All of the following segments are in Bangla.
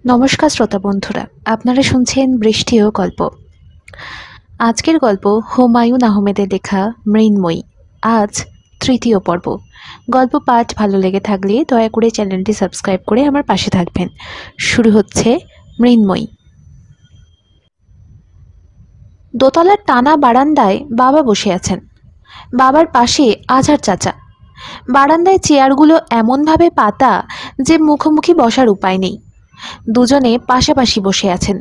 নমস্কার শ্রোতা বন্ধুরা, আপনারা শুনছেন বৃষ্টি ও গল্প। আজকের গল্প হুমায়ুন আহমেদের লেখা মৃন্ময়ী। আজ তৃতীয় পর্ব। গল্প পাঠ ভালো লেগে থাকলে দয়া করে চ্যানেলটি সাবস্ক্রাইব করে আমার পাশে থাকবেন। শুরু হচ্ছে মৃন্ময়ী। দোতলার টানা বারান্দায় বাবা বসে আছেন। বাবার পাশে আজহার চাচা। বারান্দায় চেয়ারগুলো এমনভাবে পাতা যে মুখোমুখি বসার উপায় নেই। দুজনে পাশাপাশি বসে আছেন।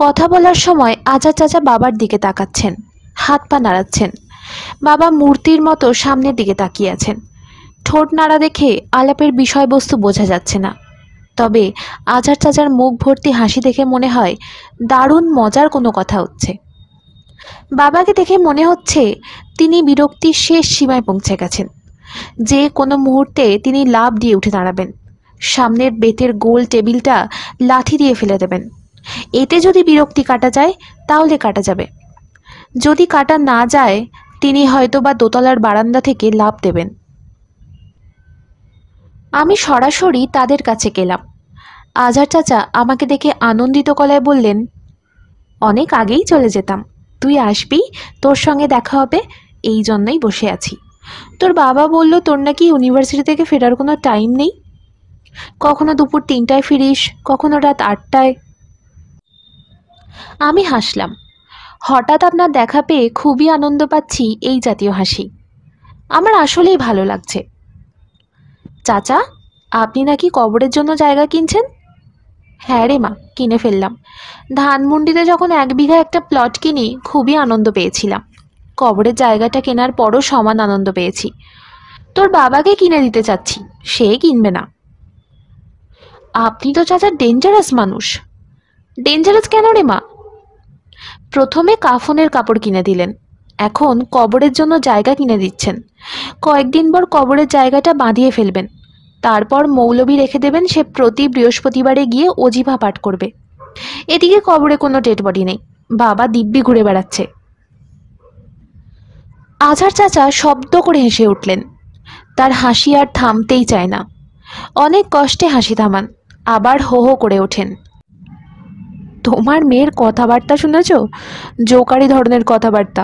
কথা বলার সময় আজহার চাচা বাবার দিকে তাকাচ্ছেন, হাত পা নাড়াচ্ছেন। বাবা মূর্তির মতো সামনের দিকে তাকিয়ে আছেন। ঠোঁট নাড়া দেখে আলাপের বিষয়বস্তু বোঝা যাচ্ছে না, তবে আজহার চাচার মুখ ভর্তি হাসি দেখে মনে হয় দারুণ মজার কোনো কথা হচ্ছে। বাবাকে দেখে মনে হচ্ছে তিনি বিরক্তির শেষ সীমায় পৌঁছে গেছেন। যে কোনো মুহূর্তে তিনি লাফ দিয়ে উঠে দাঁড়াবেন, সামনের বেতের গোল টেবিলটা লাঠি দিয়ে ফেলে দেবেন। এতে যদি বিরক্তি কাটা যায় তাহলে কাটা যাবে, যদি কাটা না যায় তিনি হয়তোবা দোতলার বারান্দা থেকে লাফ দেবেন। আমি সরাসরি তাদের কাছে গেলাম। আজহার চাচা আমাকে দেখে আনন্দিত গলায় বললেন, অনেক আগেই চলে যেতাম, তুই আসবি, তোর সঙ্গে দেখা হবে, এই জন্যই বসে আছি। তোর বাবা বলল তোর নাকি ইউনিভার্সিটি থেকে ফেরার কোনো টাইম নেই, কখনো দুপুর 3টায় ফিরিস, কখনো রাত 8টায়। আমি হাসলাম। হঠাৎ আপনার দেখা পেয়ে খুবই আনন্দ পাচ্ছি, এই জাতীয় হাসি আমার আসলেই ভালো লাগছে। চাচা, আপনি নাকি কবরের জন্য জায়গা কিনছেন? হ্যাঁ রে মা, কিনে ফেললাম। ধানমন্ডিতে যখন 1 বিঘা একটা প্লট কিনি খুবই আনন্দ পেয়েছিলাম। কবরের জায়গাটা কেনার পরও সমান আনন্দ পেয়েছি। তোর বাবাকে কিনে দিতে চাচ্ছি, সে কিনবে না। আপনি তো চাচা ডেঞ্জারাস মানুষ। ডেঞ্জারাস কেন রে মা? প্রথমে কাফনের কাপড় কিনে দিলেন, এখন কবরের জন্য জায়গা কিনে দিচ্ছেন। কয়েকদিন পর কবরের জায়গাটা বাঁধিয়ে ফেলবেন, তারপর মৌলবি রেখে দেবেন, সে প্রতি বৃহস্পতিবারে গিয়ে অজিফা পাঠ করবে। এদিকে কবরে কোনো ডেড বডি নেই, বাবা দিব্যি ঘুরে বেড়াচ্ছে। আজহার চাচা শব্দ করে হেসে উঠলেন। তার হাসি আর থামতেই চায় না। অনেক কষ্টে হাসি থামান, আবার হো হো করে ওঠেন। তোমার মেয়ের কথাবার্তা শুনেছ? জোকারি ধরনের কথাবার্তা।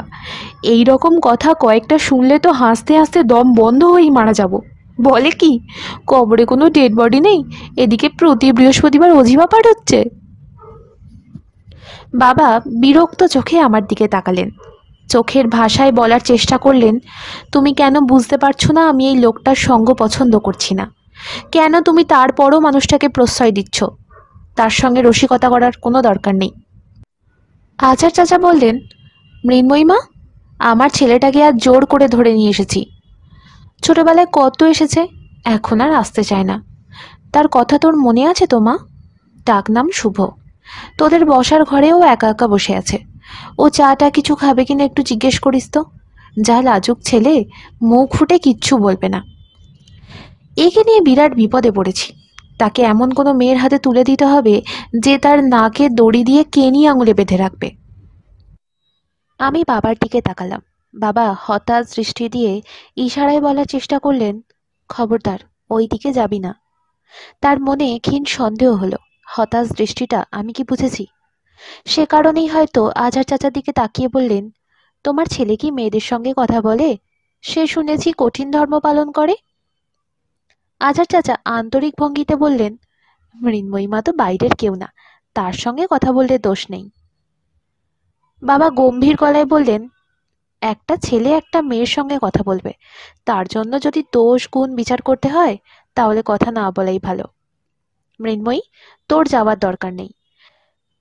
এই রকম কথা কয়েকটা শুনলে তো হাসতে হাসতে দম বন্ধ হয়েই মারা যাব। বলে কি কবরে কোনো ডেড বডি নেই, এদিকে প্রতি বৃহস্পতিবার অজিফা পাঠ হচ্ছে। বাবা বিরক্ত চোখে আমার দিকে তাকালেন, চোখের ভাষায় বলার চেষ্টা করলেন, তুমি কেন বুঝতে পারছো না আমি এই লোকটার সঙ্গ পছন্দ করছি না? কেন তুমি তারপরও মানুষটাকে প্রশ্রয় দিচ্ছ? তার সঙ্গে রসিকতা করার কোনো দরকার নেই। আচার চাচা বললেন, মৃন্ময়ী মা, আমার ছেলেটাকে আজ জোর করে ধরে নিয়ে এসেছি। ছোটবেলায় কত এসেছে, এখন আর আসতে চায় না। তার কথা তোর মনে আছে তো মা? ডাক নাম শুভ। তোদের বসার ঘরেও একা একা বসে আছে। ও চাটা কিছু খাবে কিনা একটু জিজ্ঞেস করিস তো। যা লাজুক ছেলে, মুখ ফুটে কিচ্ছু বলবে না। একে নিয়ে বিরাট বিপদে পড়েছি। তাকে এমন কোনো মেয়ের হাতে তুলে দিতে হবে যে তার নাকে দড়ি দিয়ে কেনি আঙুলে বেঁধে রাখবে। আমি বাবার দিকে তাকালাম। বাবা হতাশ দৃষ্টি দিয়ে ইশারায় বলার চেষ্টা করলেন, খবরদার ওই দিকে যাবি না। তার মনে ক্ষীণ সন্দেহ হলো, হতাশ দৃষ্টিটা আমি কি বুঝেছি? সে কারণেই হয়তো আজহার চাচার দিকে তাকিয়ে বললেন, তোমার ছেলে কি মেয়েদের সঙ্গে কথা বলে? সে শুনেছি কঠিন ধর্ম পালন করে। আজহার চাচা আন্তরিক ভঙ্গিতে বললেন, মৃন্ময়ী মা তো বাইরের কেউ না, তার সঙ্গে কথা বললে দোষ নেই। বাবা গম্ভীর গলায় বললেন, একটা ছেলে একটা মেয়ের সঙ্গে কথা বলবে, তার জন্য যদি দোষ গুণ বিচার করতে হয় তাহলে কথা না বলাই ভালো। মৃন্ময়ী, তোর যাওয়ার দরকার নেই।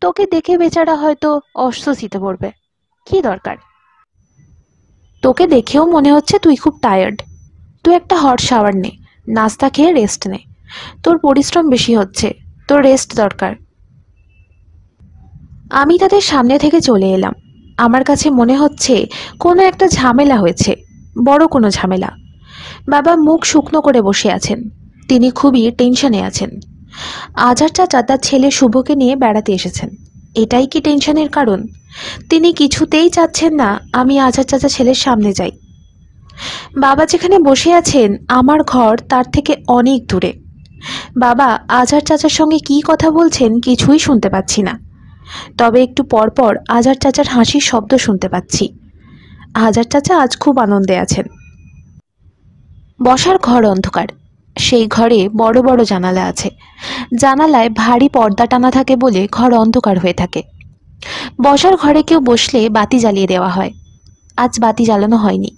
তোকে দেখে বেচারা হয়তো অস্বস্তিতে পড়বে। কি দরকার? তোকে দেখেও মনে হচ্ছে তুই খুব টায়ার্ড। তুই একটা হট শাওয়ার নে, নাস্তা খেয়ে রেস্ট নে। তোর পরিশ্রম বেশি হচ্ছে, তোর রেস্ট দরকার। আমি তাদের সামনে থেকে চলে এলাম। আমার কাছে মনে হচ্ছে কোনো একটা ঝামেলা হয়েছে, বড় কোনো ঝামেলা। বাবা মুখ শুকনো করে বসে আছেন, তিনি খুবই টেনশনে আছেন। আজহার চাচা তার ছেলে শুভকে নিয়ে বেড়াতে এসেছেন, এটাই কি টেনশনের কারণ? তিনি কিছুতেই চাচ্ছেন না আমি আজহার চাচা ছেলের সামনে যাই। বাবা যেখানে বসে আছেন আমার ঘর তার থেকে অনেক দূরে। বাবা আজহার চাচার সঙ্গে কি কথা বলছেন কিছুই শুনতে পাচ্ছি না, তবে একটু পর পর আজহার চাচার হাসির শব্দ শুনতে পাচ্ছি। আজহার চাচা আজ খুব আনন্দে আছেন। বসার ঘর অন্ধকার। সেই ঘরে বড় বড় জানালা আছে। জানালায় ভারী পর্দা টানা থাকে বলে ঘর অন্ধকার হয়ে থাকে। বসার ঘরে কেউ বসলে বাতি জ্বালিয়ে দেওয়া হয়। আজ বাতি জ্বালানো হয়নি।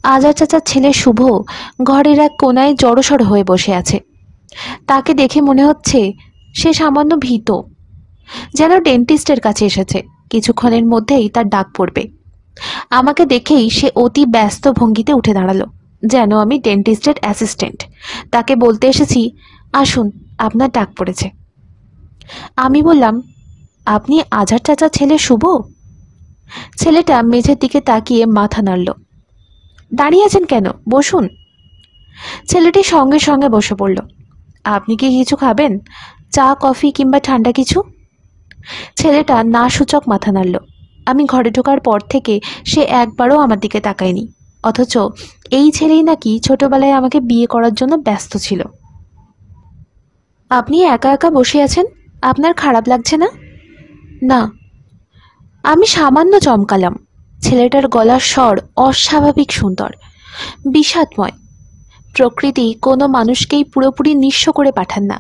আজহার চাচার ছেলে শুভ ঘরের এক কোনায় জড়সড় হয়ে বসে আছে। তাকে দেখে মনে হচ্ছে সে সামান্য ভীত, যেন ডেন্টিস্টের কাছে এসেছে, কিছুক্ষণের মধ্যেই তার ডাক পড়বে। আমাকে দেখেই সে অতি ব্যস্ত ভঙ্গিতে উঠে দাঁড়ালো, যেন আমি ডেন্টিস্টের অ্যাসিস্ট্যান্ট। তাকে বলতে এসেছি, আসুন আপনার ডাক পড়েছে। আমি বললাম, আপনি আজহার চাচার ছেলে শুভ? ছেলেটা মেঝের দিকে তাকিয়ে মাথা নাড়ল। দাঁড়িয়ে আছেন কেন, বসুন। ছেলেটি সঙ্গে সঙ্গে বসে পড়ল। আপনি কি কিছু খাবেন, চা কফি কিংবা ঠান্ডা কিছু? ছেলেটা না সূচক মাথা নাড়ল। আমি ঘরে ঢোকার পর থেকে সে একবারও আমার দিকে তাকায়নি, অথচ এই ছেলেই নাকি ছোটবেলায় আমাকে বিয়ে করার জন্য ব্যস্ত ছিল। আপনি একা একা বসে আছেন, আপনার খারাপ লাগছে না? না। আমি সামান্য চমকালাম। ছেলেটার গলার স্বর অস্বাভাবিক সুন্দর, বিষাদময়। প্রকৃতি কোনো মানুষকেই পুরোপুরি নিঃস্ব করে পাঠান না,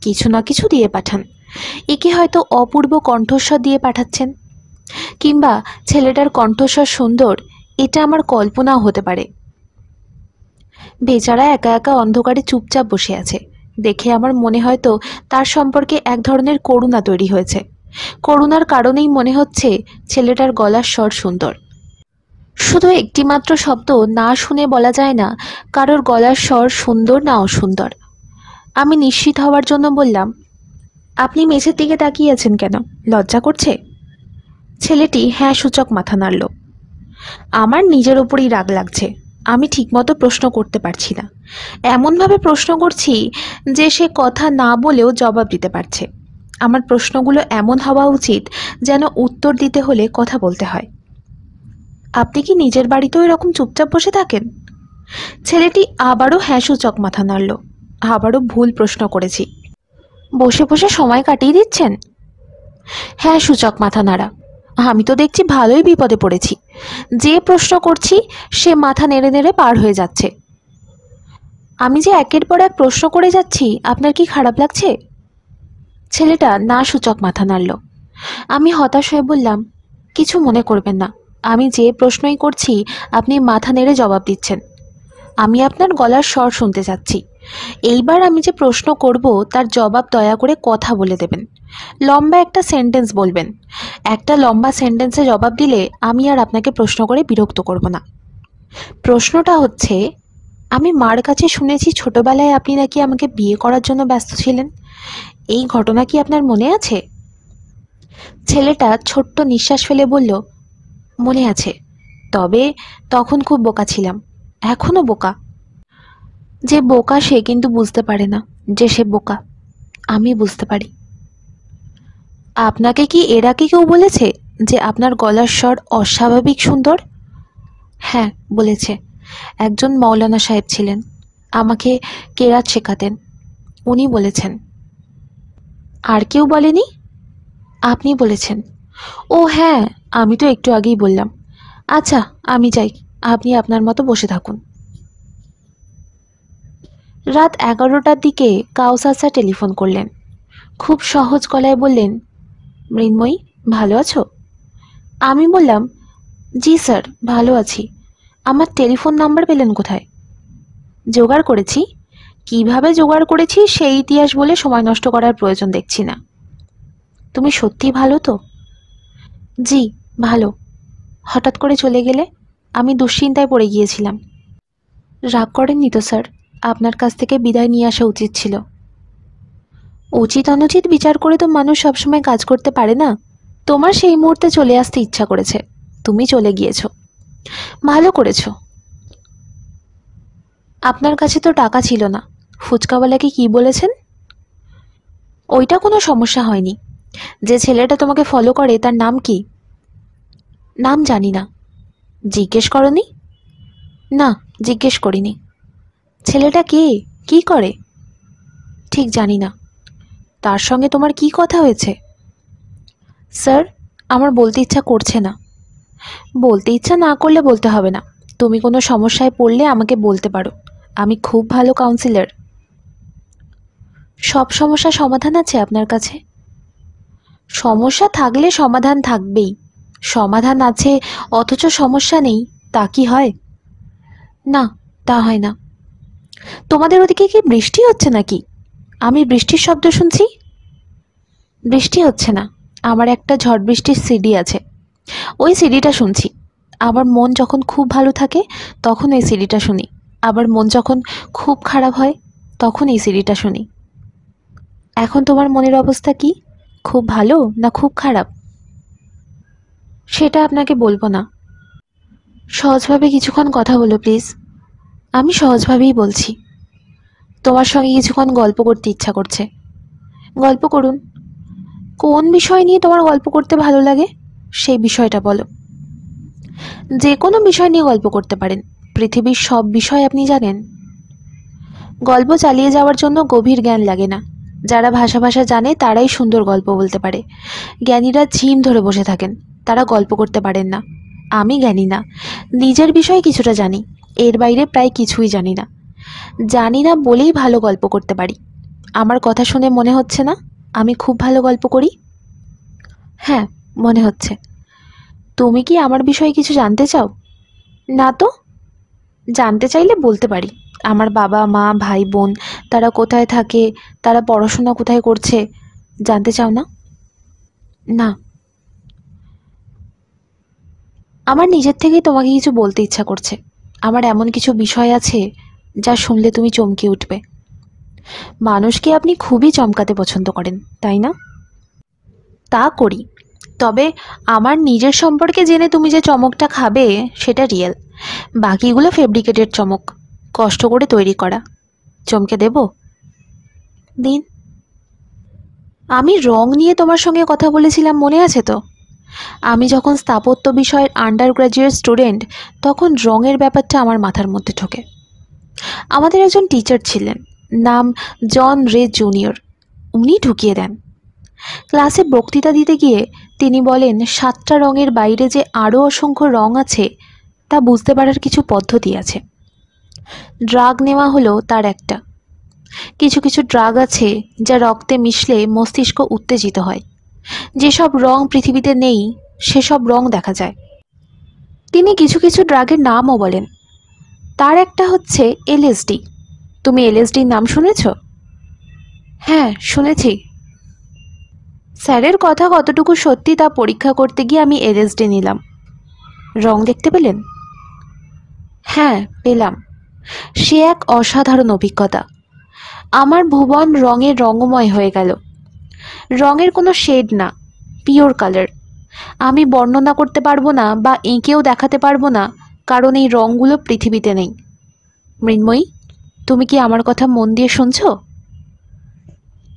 কিছু না কিছু দিয়ে পাঠান। একে হয়তো অপূর্ব কণ্ঠস্বর দিয়ে পাঠাচ্ছেন, কিংবা ছেলেটার কণ্ঠস্বর সুন্দর, এটা আমার কল্পনাও হতে পারে। বেচারা একা একা অন্ধকারে চুপচাপ বসে আছে দেখে আমার মনে হয়তো তার সম্পর্কে এক ধরনের করুণা তৈরি হয়েছে। করুণার কারণেই মনে হচ্ছে ছেলেটার গলার স্বর সুন্দর। শুধু একটিমাত্র শব্দ না শুনে বলা যায় না কারোর গলার স্বর সুন্দর না অসুন্দর। আমি নিশ্চিত হওয়ার জন্য বললাম, আপনি মেঝের দিকে তাকিয়ে আছেন কেন, লজ্জা করছে? ছেলেটি হ্যাঁ সূচক মাথা নাড়ল। আমার নিজের ওপরই রাগ লাগছে। আমি ঠিকমতো প্রশ্ন করতে পারছি না। এমনভাবে প্রশ্ন করছি যে সে কথা না বলেও জবাব দিতে পারছে। আমার প্রশ্নগুলো এমন হওয়া উচিত যেন উত্তর দিতে হলে কথা বলতে হয়। আপনি কি নিজের বাড়িতেও এরকম চুপচাপ বসে থাকেন? ছেলেটি আবারও হ্যাঁ সূচক মাথা নাড়ল। আবারও ভুল প্রশ্ন করেছি। বসে বসে সময় কাটিয়ে দিচ্ছেন? হ্যাঁ সূচক মাথা নাড়া। আমি তো দেখছি ভালোই বিপদে পড়েছি। যে প্রশ্ন করছি সে মাথা নেড়ে নেড়ে পার হয়ে যাচ্ছে। আমি যে একের পর এক প্রশ্ন করে যাচ্ছি, আপনার কি খারাপ লাগছে? ছেলেটা না সূচক মাথা নাড়ল। আমি হতাশ হয়ে বললাম, কিছু মনে করবেন না, আমি যে প্রশ্নই করছি আপনি মাথা নেড়ে জবাব দিচ্ছেন। আমি আপনার গলার স্বর শুনতে চাচ্ছি। এইবার আমি যে প্রশ্ন করব তার জবাব দয়া করে কথা বলে দেবেন। লম্বা একটা সেন্টেন্স বলবেন। একটা লম্বা সেন্টেন্সে জবাব দিলে আমি আর আপনাকে প্রশ্ন করে বিরক্ত করব না। প্রশ্নটা হচ্ছে, আমি মার কাছে শুনেছি ছোটবেলায় আপনি নাকি আমাকে বিয়ে করার জন্য ব্যস্ত ছিলেন। এই ঘটনা কি আপনার মনে আছে? ছেলেটা ছোট্ট নিঃশ্বাস ফেলে বলল, মনে আছে, তবে তখন খুব বোকা ছিলাম, এখনো বোকা। যে বোকা সে কিন্তু বুঝতে পারে না যে সে বোকা। আমি বুঝতে পারি। আপনাকে কি এর আগে কেউ বলেছে যে আপনার গলার স্বর অস্বাভাবিক সুন্দর? হ্যাঁ বলেছে। একজন মৌলানা সাহেব ছিলেন, আমাকে কেরাত শেখাতেন, উনি বলেছেন। আর কেউ বলেনি? আপনি বলেছেন। ও হ্যাঁ, আমি তো একটু আগেই বললাম। আচ্ছা আমি যাই, আপনি আপনার মতো বসে থাকুন। রাত 11টার দিকে কাউসার স্যার টেলিফোন করলেন। খুব সহজ গলায় বললেন, মৃন্ময়ী ভালো আছো? আমি বললাম, জি স্যার ভালো আছি। আমার টেলিফোন নাম্বার পেলেন কোথায়? জোগাড় করেছি। কিভাবে জোগাড় করেছি সেই ইতিহাস বলে সময় নষ্ট করার প্রয়োজন দেখছি না। তুমি সত্যি ভালো তো? জি ভালো। হঠাৎ করে চলে গেলে, আমি দুশ্চিন্তায় পড়ে গিয়েছিলাম। রাগ করেননি তো স্যার? আপনার কাছ থেকে বিদায় নিয়ে আসা উচিত ছিল। উচিত অনুচিত বিচার করে তো মানুষ সবসময় কাজ করতে পারে না। তোমার সেই মুহূর্তে চলে আসতে ইচ্ছা করেছে, তুমি চলে গিয়েছো, ভালো করেছো। আপনার কাছে তো টাকা ছিল না। ফুচকাওয়ালাকে কি বলেছেন? ওইটা কোনো সমস্যা হয়নি। যে ছেলেটা তোমাকে ফলো করে তার নাম কি? নাম জানি না। জিজ্ঞেস করনি? না জিজ্ঞেস করিনি। ছেলেটা কে, কি করে? ঠিক জানি না। তার সঙ্গে তোমার কি কথা হয়েছে? স্যার, আমার বলতে ইচ্ছা করছে না। বলতে ইচ্ছা না করলে বলতে হবে না। তুমি কোনো সমস্যায় পড়লে আমাকে বলতে পারো। আমি খুব ভালো কাউন্সিলর। সব সমস্যার সমাধান আছে আপনার কাছে? সমস্যা থাকলে সমাধান থাকবেই। সমাধান আছে অথচ সমস্যা নেই, তা কি হয়? না, তা হয় না। তোমাদের ওদিকে কি বৃষ্টি হচ্ছে নাকি? আমি বৃষ্টির শব্দ শুনছি। বৃষ্টি হচ্ছে না। আমার একটা ঝড় বৃষ্টির সিডি আছে, ওই সিডিটা শুনছি। আমার মন যখন খুব ভালো থাকে তখন এই সিডিটা শুনি, আবার মন যখন খুব খারাপ হয় তখন এই সিডিটা শুনি। এখন তোমার মনের অবস্থা কি? খুব ভালো না খুব খারাপ? সেটা আপনাকে বলবো না। সহজভাবে কিছুক্ষণ কথা বলো প্লিজ। আমি সহজভাবেই বলছি। তোমার সঙ্গে কিছুক্ষণ গল্প করতে ইচ্ছা করছে। গল্প করুন। কোন বিষয় নিয়ে তোমার গল্প করতে ভালো লাগে সেই বিষয়টা বলো। যে কোনো বিষয় নিয়ে গল্প করতে পারেন। পৃথিবীর সব বিষয় আপনি জানেন। গল্প চালিয়ে যাওয়ার জন্য গভীর জ্ঞান লাগে না। যারা ভাষা ভাষা জানে তারাই সুন্দর গল্প বলতে পারে। জ্ঞানীরা ঝিম ধরে বসে থাকেন, তারা গল্প করতে পারেন না। আমি জ্ঞানী না, নিজের বিষয়ে কিছুটা জানি, এর বাইরে প্রায় কিছুই জানি না। জানি না বলেই ভালো গল্প করতে পারি। আমার কথা শুনে মনে হচ্ছে না আমি খুব ভালো গল্প করি? হ্যাঁ, মনে হচ্ছে। তুমি কি আমার বিষয়ে কিছু জানতে চাও? না তো। জানতে চাইলে বলতে পারি। আমার বাবা মা ভাই বোন তারা কোথায় থাকে, তারা পড়াশোনা কোথায় করছে, জানতে চাও না? না। আমার নিজের থেকেই তোমাকে কিছু বলতে ইচ্ছা করছে। আমার এমন কিছু বিষয় আছে যা শুনলে তুমি চমকে উঠবে। মানুষকে আপনি খুবই চমকাতে পছন্দ করেন, তাই না? তা করি, তবে আমার নিজের সম্পর্কে জেনে তুমি যে চমকটা খাবে সেটা রিয়েল। বাকিগুলো ফেব্রিকেটেড চমক, কষ্ট করে তৈরি করা। চমকে দেব? দিন। আমি রং নিয়ে তোমার সঙ্গে কথা বলেছিলাম, মনে আছে তো? আমি যখন স্থাপত্য বিষয়ের আন্ডার গ্র্যাজুয়েট স্টুডেন্ট তখন রঙের ব্যাপারটা আমার মাথার মধ্যে ঢোকে। আমাদের একজন টিচার ছিলেন, নাম জন রে জুনিয়র। উনি ঢুকিয়ে দেন। ক্লাসে বক্তৃতা দিতে গিয়ে তিনি বলেন 7টা রঙের বাইরে যে আরও অসংখ্য রং আছে তা বুঝতে পারার কিছু পদ্ধতি আছে। ড্রাগ নেওয়া হলো তার একটা। কিছু কিছু ড্রাগ আছে যা রক্তে মিশলে মস্তিষ্ক উত্তেজিত হয়। যেসব রং পৃথিবীতে নেই সেসব রং দেখা যায়। তিনি কিছু কিছু ড্রাগের নামও বলেন। তার একটা হচ্ছে এলএসডি। তুমি এলএসডির নাম শুনেছ? হ্যাঁ, শুনেছি। স্যারের কথা কতটুকু সত্যি তা পরীক্ষা করতে গিয়ে আমি এলএসডি নিলাম। রং দেখতে পেলেন? হ্যাঁ, পেলাম। সে এক অসাধারণ অভিজ্ঞতা। আমার ভুবন রঙের রঙময় হয়ে গেল। রঙের কোনো শেড না, পিওর কালার। আমি বর্ণনা করতে পারবো না বা এঁকেও দেখাতে পারবো না, কারণ এই রঙগুলো পৃথিবীতে নেই। মৃন্ময়ী, তুমি কি আমার কথা মন দিয়ে শুনছো?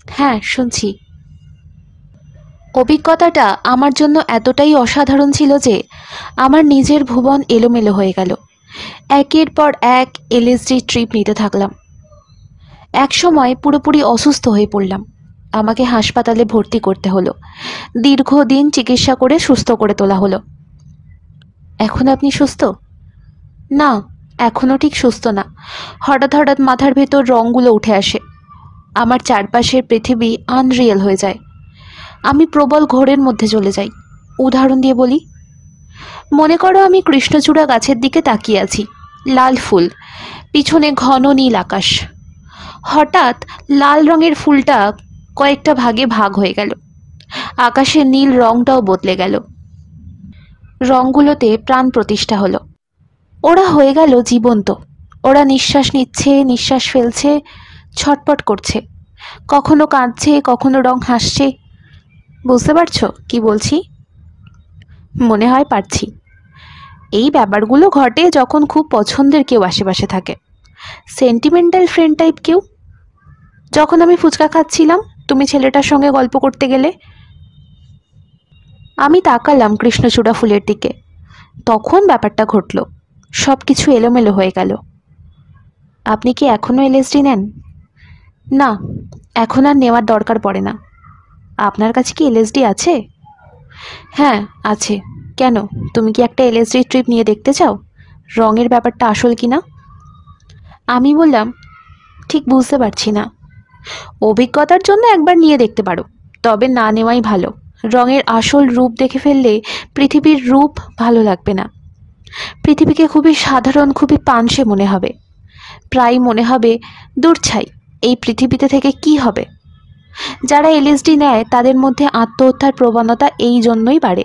হ্যাঁ, শুনছি। অভিজ্ঞতাটা আমার জন্য এতটাই অসাধারণ ছিল যে আমার নিজের ভুবন এলোমেলো হয়ে গেল। একের পর এক এলএসডি ট্রিপ নিতে থাকলাম। এক সময় পুরোপুরি অসুস্থ হয়ে পড়লাম। আমাকে হাসপাতালে ভর্তি করতে হলো। দীর্ঘদিন চিকিৎসা করে সুস্থ করে তোলা হলো। এখন আপনি সুস্থ? না, এখনও ঠিক সুস্থ না। হঠাৎ হঠাৎ মাথার ভেতর রঙগুলো উঠে আসে। আমার চারপাশের পৃথিবী আনরিয়েল হয়ে যায়। আমি প্রবল ঘোরের মধ্যে চলে যাই। উদাহরণ দিয়ে বলি, মনে করো আমি কৃষ্ণচূড়া গাছের দিকে তাকিয়ে আছি। লাল ফুল, পিছনে ঘন নীল আকাশ। হঠাৎ লাল রঙের ফুলটা কয়েকটা ভাগে ভাগ হয়ে গেল। আকাশের নীল রংটাও বদলে গেল। রঙগুলোতে প্রাণ প্রতিষ্ঠা হলো। ওরা হয়ে গেল জীবন্ত। ওরা নিঃশ্বাস নিচ্ছে, নিঃশ্বাস ফেলছে, ছটপট করছে। কখনো কাঁদছে, কখনো রং হাসছে। বুঝতে পারছো কি বলছি? মনে হয় পারছি। এই ব্যাপারগুলো ঘটে যখন খুব পছন্দের কেউ আশেপাশে থাকে। সেন্টিমেন্টাল ফ্রেন্ড টাইপ কেউ। যখন আমি ফুচকা খাচ্ছিলাম, তুমি ছেলেটার সঙ্গে গল্প করতে গেলে। আমি তাকালাম কৃষ্ণচূড়া ফুলের দিকে। তখন ব্যাপারটা ঘটল। সব কিছু এলোমেলো হয়ে গেল। আপনি কি এখনো এলএসডি নেন? না, এখন আর নেওয়ার দরকার পড়ে না। আপনার কাছে কি এলএসডি আছে? হ্যাঁ আছে। কেন, তুমি কি একটা এলএসডি ট্রিপ নিয়ে দেখতে চাও রঙের ব্যাপারটা আসল কিনা? আমি বললাম, ঠিক বুঝতে পারছি না। অভিজ্ঞতার জন্য একবার নিয়ে দেখতে পারো, তবে না নেওয়াই ভালো। রঙের আসল রূপ দেখে ফেললে পৃথিবীর রূপ ভালো লাগবে না। পৃথিবীকে খুবই সাধারণ, খুবই পানসে মনে হবে। প্রায় মনে হবে দূর ছাই, এই পৃথিবীতে থেকে কি হবে। যারা এলএসডি নেয় তাদের মধ্যে আত্মহত্যার প্রবণতা এই জন্যই বাড়ে।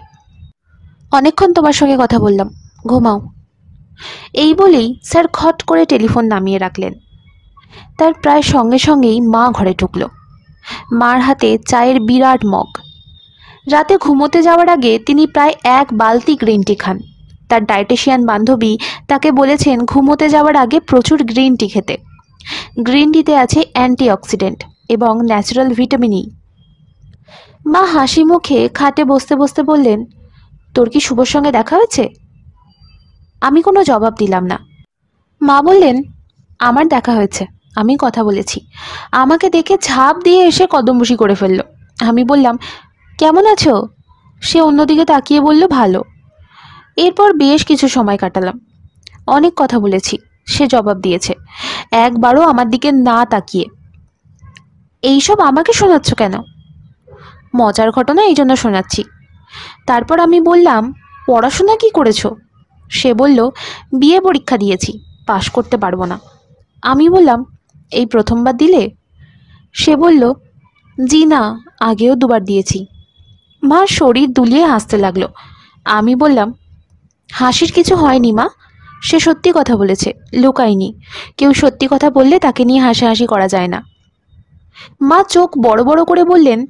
অনেকক্ষণ তোমার সঙ্গে কথা বললাম, ঘুমাও। এই বলেই স্যার খট করে টেলিফোন নামিয়ে রাখলেন। তার প্রায় সঙ্গে সঙ্গেই মা ঘরে ঢুকলো। মার হাতে চায়ের বিরাট মগ। রাতে ঘুমোতে যাওয়ার আগে তিনি প্রায় এক বালতি গ্রিন টি খান। তার ডায়েটিশিয়ান বান্ধবী তাকে বলেছেন ঘুমোতে যাওয়ার আগে প্রচুর গ্রিন টি খেতে। গ্রিন টিতে আছে অ্যান্টিঅক্সিডেন্ট এবং ন্যাচারাল ভিটামিন ই। মা হাসি মুখে খাটে বসতে বসতে বললেন, তোর কি শুভর সঙ্গে দেখা হয়েছে? আমি কোনো জবাব দিলাম না। মা বললেন, আমার দেখা হয়েছে, আমি কথা বলেছি। আমাকে দেখে ঝাঁপ দিয়ে এসে কদমবুসি করে ফেলল। আমি বললাম, কেমন আছো? সে অন্যদিকে তাকিয়ে বলল, ভালো। এরপর বেশ কিছু সময় কাটালাম, অনেক কথা বলেছি। সে জবাব দিয়েছে, একবারও আমার দিকে না তাকিয়ে। এইসব আমাকে শোনাচ্ছ কেন? মজার ঘটনা, এই জন্য শোনাচ্ছি। তারপর আমি বললাম, পড়াশোনা কি করেছো? সে বলল, বিএ পরীক্ষা দিয়েছি, পাশ করতে পারবো না। আমি বললাম, এই প্রথমবার দিলে? সে বলল, জি না, আগেও দুবার দিয়েছি। মা শরীর দুলিয়ে হাসতে লাগলো। আমি বললাম, হাসির কিছু হয়নি মা, সে সত্যি কথা বলেছে, লুকায়নি। কেউ সত্যি কথা বললে তাকে নিয়ে হাসাহাসি করা যায় না। মা চোখ বড় বড় করে বললেন,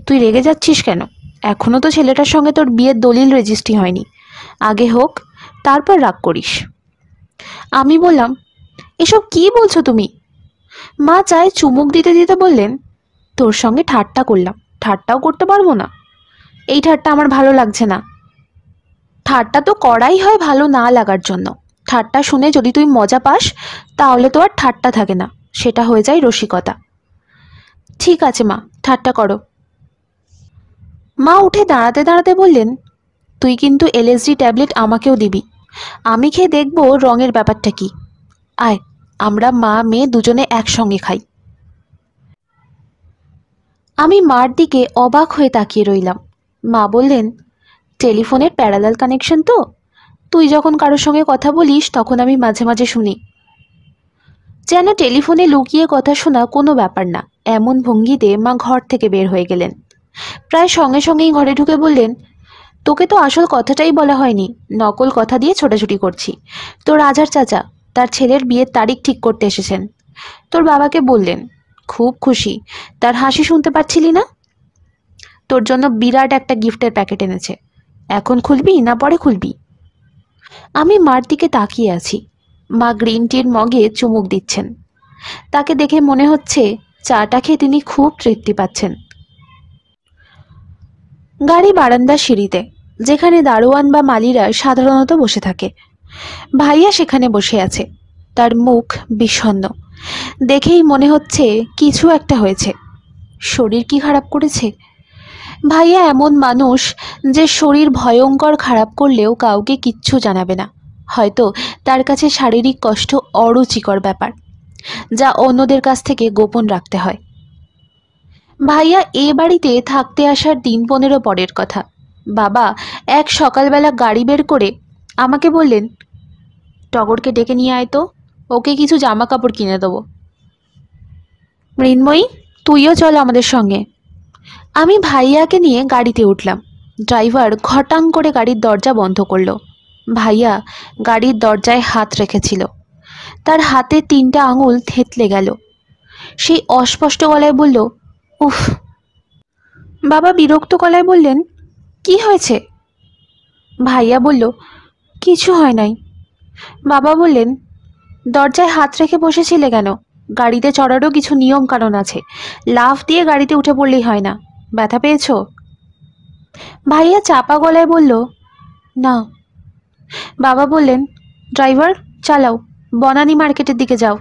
তুই রেগে যাচ্ছিস কেন? এখনো তো ছেলেটার সঙ্গে তোর বিয়ের দলিল রেজিস্ট্রি হয়নি, আগে হোক, তারপর রাগ করিস। আমি বললাম, এসব কি বলছো তুমি? মা চায় চুমুক দিতে দিতে বললেন, তোর সঙ্গে ঠাট্টা করলাম, ঠাট্টাও করতে পারবো না? এই ঠাট্টা আমার ভালো লাগছে না। ঠাট্টা তো করাই হয় ভালো না লাগার জন্য। ঠাট্টা শুনে যদি তুই মজা পাস তাহলে তো আর ঠাট্টা থাকে না, সেটা হয়ে যায় রসিকতা। ঠিক আছে মা, ঠাট্টা করো। মা উঠে দাঁড়াতে দাঁড়াতে বললেন, তুই কিন্তু এলএসডি ট্যাবলেট আমাকেও দিবি, আমি খেয়ে দেখব রঙের ব্যাপারটা কি। আয়, আমরা মা মেয়ে দুজনে একসঙ্গে খাই। আমি মার দিকে অবাক হয়ে তাকিয়ে রইলাম। মা বললেন, টেলিফোনের প্যারালাল কানেকশন তো, তুই যখন কারোর সঙ্গে কথা বলিস তখন আমি মাঝে মাঝে শুনি। যেন টেলিফোনে লুকিয়ে কথা শোনা কোনো ব্যাপার না, এমন ভঙ্গিতে মা ঘর থেকে বের হয়ে গেলেন। প্রায় সঙ্গে সঙ্গেই ঘরে ঢুকে বললেন, তোকে তো আসল কথাটাই বলা হয়নি, নকল কথা দিয়ে ছোটাছুটি করছি। তোর রাজার চাচা তার ছেলের বিয়ের তারিখ ঠিক করতে এসেছেন। তোর বাবাকে বললেন, খুব খুশি, তার হাসি শুনতে পাচ্ছিলি না? তোর জন্য বিরাট একটা গিফটের প্যাকেট এনেছে, এখন খুলবি না পরে খুলবি? আমি মার দিকে তাকিয়ে আছি। মা গ্রিন টির মগে চুমুক দিচ্ছেন। তাকে দেখে মনে হচ্ছে চাটা খেয়ে তিনি খুব তৃপ্তি পাচ্ছেন। গাড়ি বারান্দার সিঁড়িতে, যেখানে দারোয়ান বা মালিরা সাধারণত বসে থাকে। ভাইয়া সেখানে বসে আছে, তার মুখ বিষণ্ণ। দেখেই মনে হচ্ছে কিছু একটা হয়েছে। শরীর কি খারাপ করেছে? ভাইয়া এমন মানুষ যে শরীর ভয়ঙ্কর খারাপ করলেও কাউকে কিচ্ছু জানাবে না। হয়তো তার কাছে শারীরিক কষ্ট অরুচিকর ব্যাপার, যা অন্যদের কাছ থেকে গোপন রাখতে হয়। ভাইয়া এ বাড়িতে থাকতে আসার দিন 15 পরের কথা। বাবা এক সকালবেলা গাড়ি বের করে আমাকে বললেন, টগরকে ডেকে নিয়ে আয় তো, ওকে কিছু জামা কাপড় কিনে দেবো। মৃন্ময়ী, তুইও চল আমাদের সঙ্গে। আমি ভাইয়াকে নিয়ে গাড়িতে উঠলাম। ড্রাইভার ঘটাং করে গাড়ির দরজা বন্ধ করলো। ভাইয়া গাড়ির দরজায় হাত রেখেছিল, তার হাতে 3টা আঙুল থেতলে গেল। সেই অস্পষ্ট গলায় বলল, উফ। বাবা বিরক্ত গলায় বললেন, কি হয়েছে? ভাইয়া বলল, কিছু হয় নাই। বাবা বললেন, দরজায় হাত রেখে বসেছিলে কেন? গাড়িতে চড়ারও কিছু নিয়ম কানুন আছে, লাফ দিয়ে গাড়িতে উঠে পড়লেই হয় না। ব্যথা পেয়েছো? ভাইয়া চাপা গলায় বলল, না। বাবা বললেন, ড্রাইভার চালাও, বনানী মার্কেটের দিকে যাও।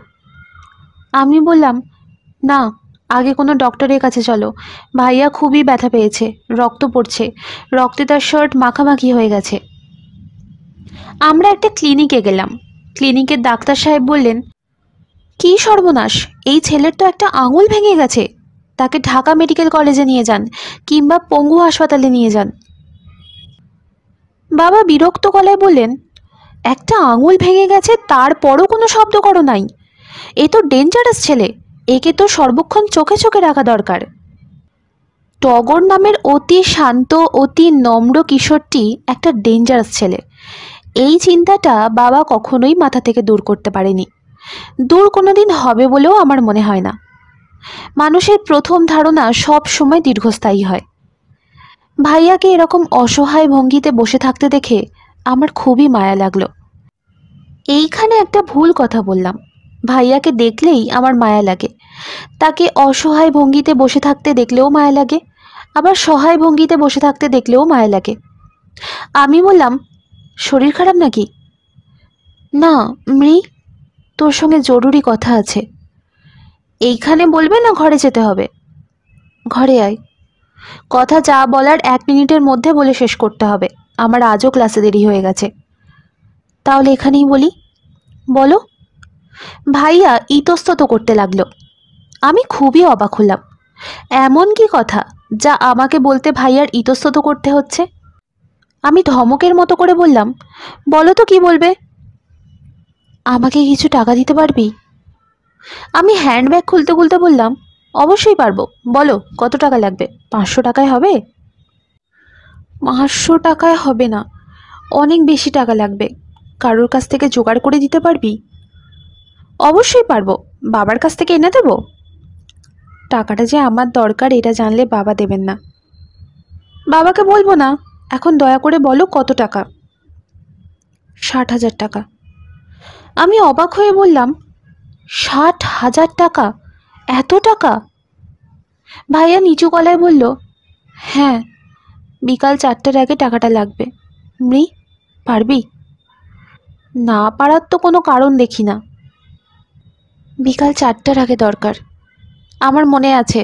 আমি বললাম, না, আগে কোনো ডক্টরের কাছে চলো, ভাইয়া খুবই ব্যথা পেয়েছে, রক্ত পড়ছে, রক্তে তার শার্ট মাখামাখি হয়ে গেছে। আমরা একটা ক্লিনিকে গেলাম। ক্লিনিকের ডাক্তার সাহেব বললেন, কী সর্বনাশ, এই ছেলের তো একটা আঙুল ভেঙে গেছে, তাকে ঢাকা মেডিকেল কলেজে নিয়ে যান কিংবা পঙ্গু হাসপাতালে নিয়ে যান। বাবা বিরক্ত গলায় বললেন, একটা আঙুল ভেঙে গেছে তারপরও কোনো শব্দ করো নাই? এ তো ডেঞ্জারাস ছেলে, একে তো সর্বক্ষণ চোখে চোখে রাখা দরকার। টগর নামের অতি শান্ত অতি নম্র কিশোরটি একটা ডেঞ্জারাস ছেলে, এই চিন্তাটা বাবা কখনোই মাথা থেকে দূর করতে পারেনি। দূর কোনোদিন হবে বলেও আমার মনে হয় না। মানুষের প্রথম ধারণা সব সময় দীর্ঘস্থায়ী হয়। ভাইয়াকে এরকম অসহায় ভঙ্গিতে বসে থাকতে দেখে আমার খুবই মায়া লাগলো। এইখানে একটা ভুল কথা বললাম। ভাইয়াকে দেখলেই আমার মায়া লাগে, তাকে অসহায় ভঙ্গিতে বসে থাকতে দেখলেও মায়া লাগে, আবার সহায় ভঙ্গিতে বসে থাকতে দেখলেও মায়া লাগে। আমি বললাম, শরীর খারাপ নাকি? না মৃ, তোর সঙ্গে জরুরি কথা আছে। এইখানে বলবে না ঘরে যেতে হবে? ঘরে আয়। কথা যা বলার 1 মিনিটের মধ্যে বলে শেষ করতে হবে, আমার আজও ক্লাসে দেরি হয়ে গেছে। তাহলে এখানেই বলি। বলো। ভাইয়া ইতস্তত করতে লাগলো। আমি খুবই অবাক হলাম, এমন কি কথা যা আমাকে বলতে ভাইয়ার ইতস্তত করতে হচ্ছে? আমি ধমকের মতো করে বললাম, বলো তো কি বলবে। আমাকে কিছু টাকা দিতে পারবি? আমি হ্যান্ডব্যাগ খুলতে খুলতে বললাম, অবশ্যই পারবো, বলো কত টাকা লাগবে? 500 টাকায় হবে? 500 টাকায় হবে না, অনেক বেশি টাকা লাগবে। কারোর কাছ থেকে জোগাড় করে দিতে পারবি? অবশ্যই পারবো, বাবার কাছ থেকে এনে দেবো। টাকাটা যে আমার দরকার এটা জানলে বাবা দেবেন না। বাবাকে বলবো না, এখন দয়া করে বলো কত টাকা। 60,000 টাকা। আমি অবাক হয়ে বললাম, 60,000 টাকা? এত টাকা? ভাইয়া নিচু গলায় বলল, হ্যাঁ, বিকাল 4টার আগে টাকাটা লাগবে। মৃ, পারবি? না পারার তো কোনো কারণ দেখি না। বিকাল 4টার আগে দরকার। আমার মনে আছে।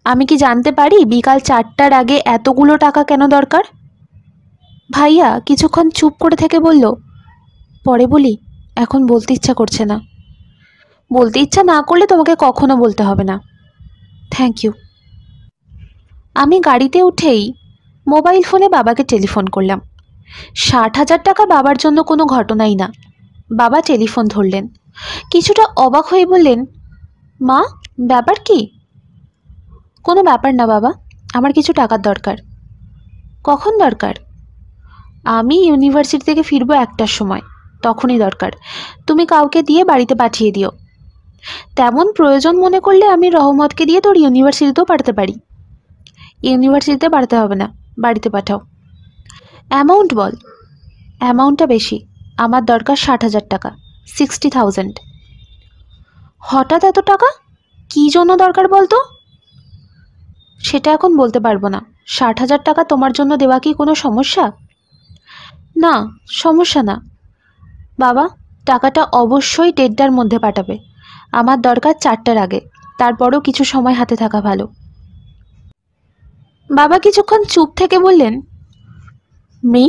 আমি কি জানতে পারি বিকাল 4টার আগে এতগুলো টাকা কেন দরকার? ভাইয়া কিছুক্ষণ চুপ করে থেকে বলল, পরে বলি, এখন বলতে ইচ্ছা করছে না। বলতে ইচ্ছা না করলে তোমাকে কখনো বলতে হবে না। Thank you. আমি গাড়িতে উঠেই মোবাইল ফোনে বাবাকে টেলিফোন করলাম। 60,000 টাকা বাবার জন্য কোনো ঘটনাই না। বাবা টেলিফোন ধরলেন, কিছুটা অবাক হয়ে বললেন, মা, ব্যাপার কি? কোনো ব্যাপার না বাবা, আমার কিছু টাকার দরকার। কখন দরকার? আমি ইউনিভার্সিটি থেকে ফিরবো 1টার সময়, তখনই দরকার। তুমি কাউকে দিয়ে বাড়িতে পাঠিয়ে দিও। তেমন প্রয়োজন মনে করলে আমি রহমতকে দিয়ে তোর ইউনিভার্সিটিতেও পাঠাতে পারি। ইউনিভার্সিটিতে পাঠাতে হবে না, বাড়িতে পাঠাও। অ্যামাউন্ট বল। অ্যামাউন্টটা বেশি, আমার দরকার 60,000 টাকা, 60,000। হঠাৎ এত টাকা? কী জন্য দরকার বলতো? সেটা এখন বলতে পারবো না। 60,000 টাকা তোমার জন্য দেওয়া কি কোনো সমস্যা? না, সমস্যা না। বাবা, টাকাটা অবশ্যই 1:30টার মধ্যে পাঠাবে। আমার দরকার 4টার আগে, তারপরও কিছু সময় হাতে থাকা ভালো। বাবা কিছুক্ষণ চুপ থেকে বললেন, মৃ,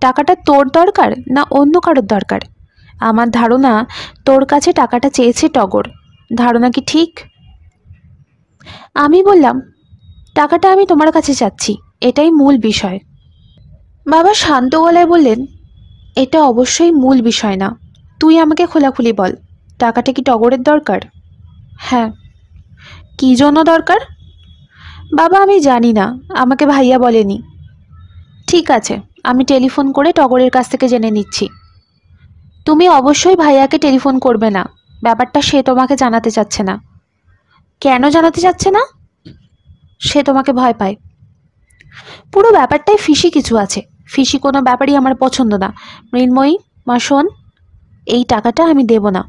টাকাটা তোর দরকার না অন্য কারোর দরকার? আমার ধারণা তোর কাছে টাকাটা চেয়েছে টগর। ধারণা কি ঠিক? আমি বললাম, টাকাটা আমি তোমার কাছে চাচ্ছি, এটাই মূল বিষয়। বাবা শান্ত গলায় বললেন, এটা অবশ্যই মূল বিষয় না। তুই আমাকে খোলাখুলি বল, টাকাটা কি টগরের দরকার? হ্যাঁ। কী জন্য দরকার? বাবা আমি জানি না, আমাকে ভাইয়া বলেনি। ঠিক আছে, আমি টেলিফোন করে টগরের কাছ থেকে জেনে নিচ্ছি। তুমি অবশ্যই ভাইয়াকে টেলিফোন করবে না, ব্যাপারটা সে তোমাকে জানাতে চাচ্ছে না। কেন জানাতে চাচ্ছে না? সে তোমাকে ভয় পায়। পুরো ব্যাপারটাই ফিসি কিছু আছে। ফিসি কোনো ব্যাপারই আমার পছন্দ না। মৃন্ময়ী, মা শোন, এই টাকাটা আমি দেব না।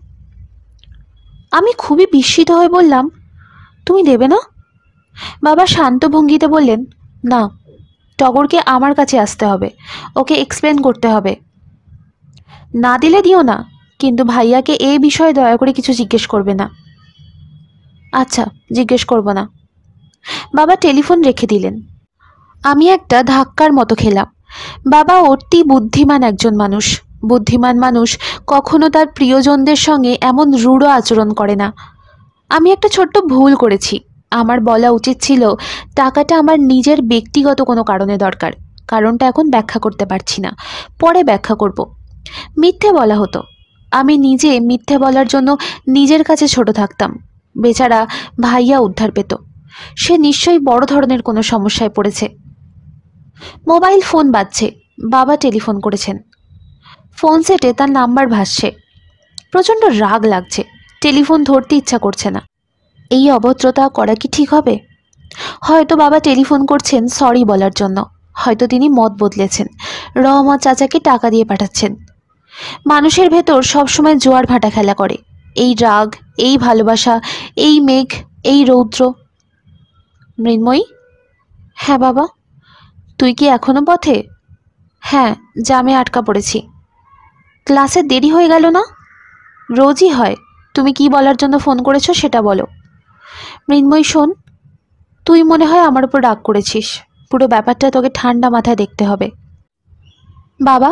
আমি খুবই বিস্মিত হয়ে বললাম, তুমি দেবে না? বাবা শান্ত ভঙ্গিতে বললেন, না, টগরকে আমার কাছে আসতে হবে, ওকে এক্সপ্লেন করতে হবে। না দিলে দিও না, কিন্তু ভাইয়াকে এই বিষয়ে দয়া করে কিছু জিজ্ঞেস করবে না। আচ্ছা, জিজ্ঞেস করব না। বাবা টেলিফোন রেখে দিলেন। আমি একটা ধাক্কার মতো খেলাম। বাবা অতি বুদ্ধিমান একজন মানুষ। বুদ্ধিমান মানুষ কখনো তার প্রিয়জনদের সঙ্গে এমন রূঢ় আচরণ করে না। আমি একটা ছোট্ট ভুল করেছি। আমার বলা উচিত ছিল টাকাটা আমার নিজের ব্যক্তিগত কোনো কারণে দরকার। কারণটা এখন ব্যাখ্যা করতে পারছি না, পরে ব্যাখ্যা করব। মিথ্যে বলা হতো। আমি নিজে মিথ্যে বলার জন্য নিজের কাছে ছোট থাকতাম। বেচারা ভাইয়া উদ্ধার পেত। সে নিশ্চয়ই বড় ধরনের কোনো সমস্যায় পড়েছে। মোবাইল ফোন বাজছে। বাবা টেলিফোন করেছেন। ফোন সেটে তার নাম্বার ভাসছে। প্রচণ্ড রাগ লাগছে। টেলিফোন ধরতে ইচ্ছা করছে না। এই অভদ্রতা করা কি ঠিক হবে? হয়তো বাবা টেলিফোন করছেন সরি বলার জন্য। হয়তো তিনি মত বদলেছেন, রহমত চাচাকে টাকা দিয়ে পাঠাচ্ছেন। মানুষের ভেতর সবসময় জোয়ার ভাটা খেলা করে। এই রাগ, এই ভালোবাসা, এই মেঘ, এই রৌদ্র। মৃন্ময়ী? হ্যাঁ বাবা। তুই কি এখনো পথে? হ্যাঁ, জামে আটকা পড়েছি। ক্লাসে দেরি হয়ে গেল না? রোজই হয়। তুমি কি বলার জন্য ফোন করেছো সেটা বলো। মৃন্ময়ী শোন, তুই মনে হয় আমার উপর রাগ করেছিস। পুরো ব্যাপারটা তোকে ঠান্ডা মাথায় দেখতে হবে। বাবা,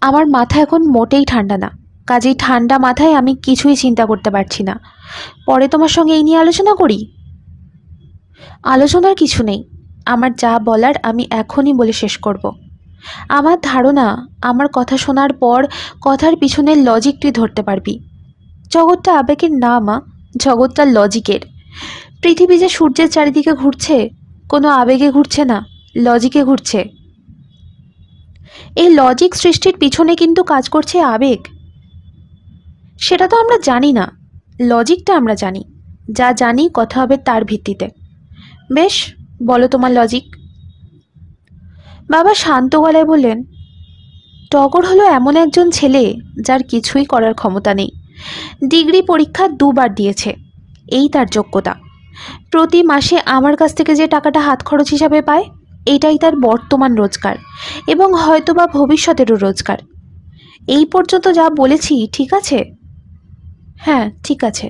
আমার মাথা এখন মোটেই ঠান্ডা না। কাজেই ঠান্ডা মাথায় আমি কিছুই চিন্তা করতে পারছি না। পরে তোমার সঙ্গে এই নিয়ে আলোচনা করি। আলোচনার কিছু নেই। আমার যা বলার আমি এখনই বলে শেষ করব। আমার ধারণা, আমার কথা শোনার পর কথার পিছনের লজিক তুই ধরতে পারবি। জগৎটা আবেগের না মা, জগৎটা লজিকের। পৃথিবী যে সূর্যের চারিদিকে ঘুরছে, কোনো আবেগে ঘুরছে না, লজিকে ঘুরছে। এই লজিক সৃষ্টির পিছনে কিন্তু কাজ করছে আবেগ। সেটা তো আমরা জানি না, লজিকটা আমরা জানি। যা জানি কথা হবে তার ভিত্তিতে। বেশ, বলো তোমার লজিক। বাবা শান্ত গলায় বললেন, টগর হলো এমন একজন ছেলে যার কিছুই করার ক্ষমতা নেই। ডিগ্রি পরীক্ষা দুবার দিয়েছে, এই তার যোগ্যতা। প্রতি মাসে আমার কাছ থেকে যে টাকাটা হাত খরচ হিসাবে পায়, এটাই তার বর্তমান রোজগার এবং হয়তোবা ভবিষ্যতেরও রোজগার। এই পর্যন্ত যা বলেছি ঠিক আছে? হ্যাঁ, ঠিক আছে।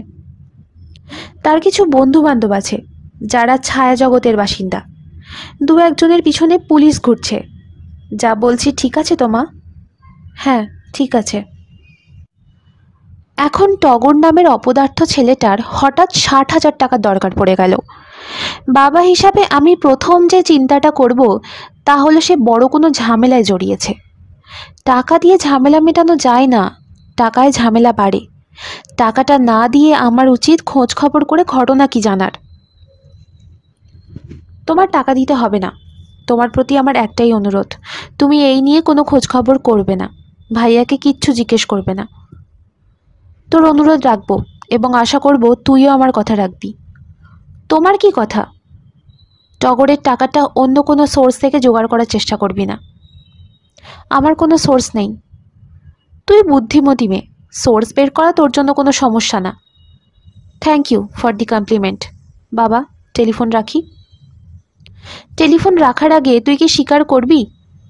তার কিছু বন্ধু বান্ধব আছে যারা ছায়া জগতের বাসিন্দা। দু একজনের পিছনে পুলিশ ঘুরছে। যা বলছি ঠিক আছে তো মা? হ্যাঁ, ঠিক আছে। এখন টগর নামের অপদার্থ ছেলেটার হঠাৎ 60,000 টাকার দরকার পড়ে গেল। বাবা হিসাবে আমি প্রথম যে চিন্তাটা করব তা হলো সে বড় কোনো ঝামেলায় জড়িয়েছে। টাকা দিয়ে ঝামেলা মেটানো যায় না, টাকায় ঝামেলা বাড়ে। টাকাটা না দিয়ে আমার উচিত খোঁজ খবর করে ঘটনা কি জানার। তোমার টাকা দিতে হবে না। তোমার প্রতি আমার একটাই অনুরোধ, তুমি এই নিয়ে কোনো খোঁজ খবর করবে না, ভাইয়াকে কিচ্ছু জিজ্ঞেস করবে না। তোর অনুরোধ রাখবো এবং আশা করব তুইও আমার কথা রাখবি। তোমার কি কথা? টগরের টাকাটা অন্য কোনো সোর্স থেকে জোগাড় করার চেষ্টা করবি না। আমার কোনো সোর্স নেই। তুই বুদ্ধিমতী মেয়ে, সোর্স বের করা তোর জন্য কোনো সমস্যা না। Thank you for the compliment. বাবা, টেলিফোন রাখি। টেলিফোন রাখার আগে তুই কি স্বীকার করবি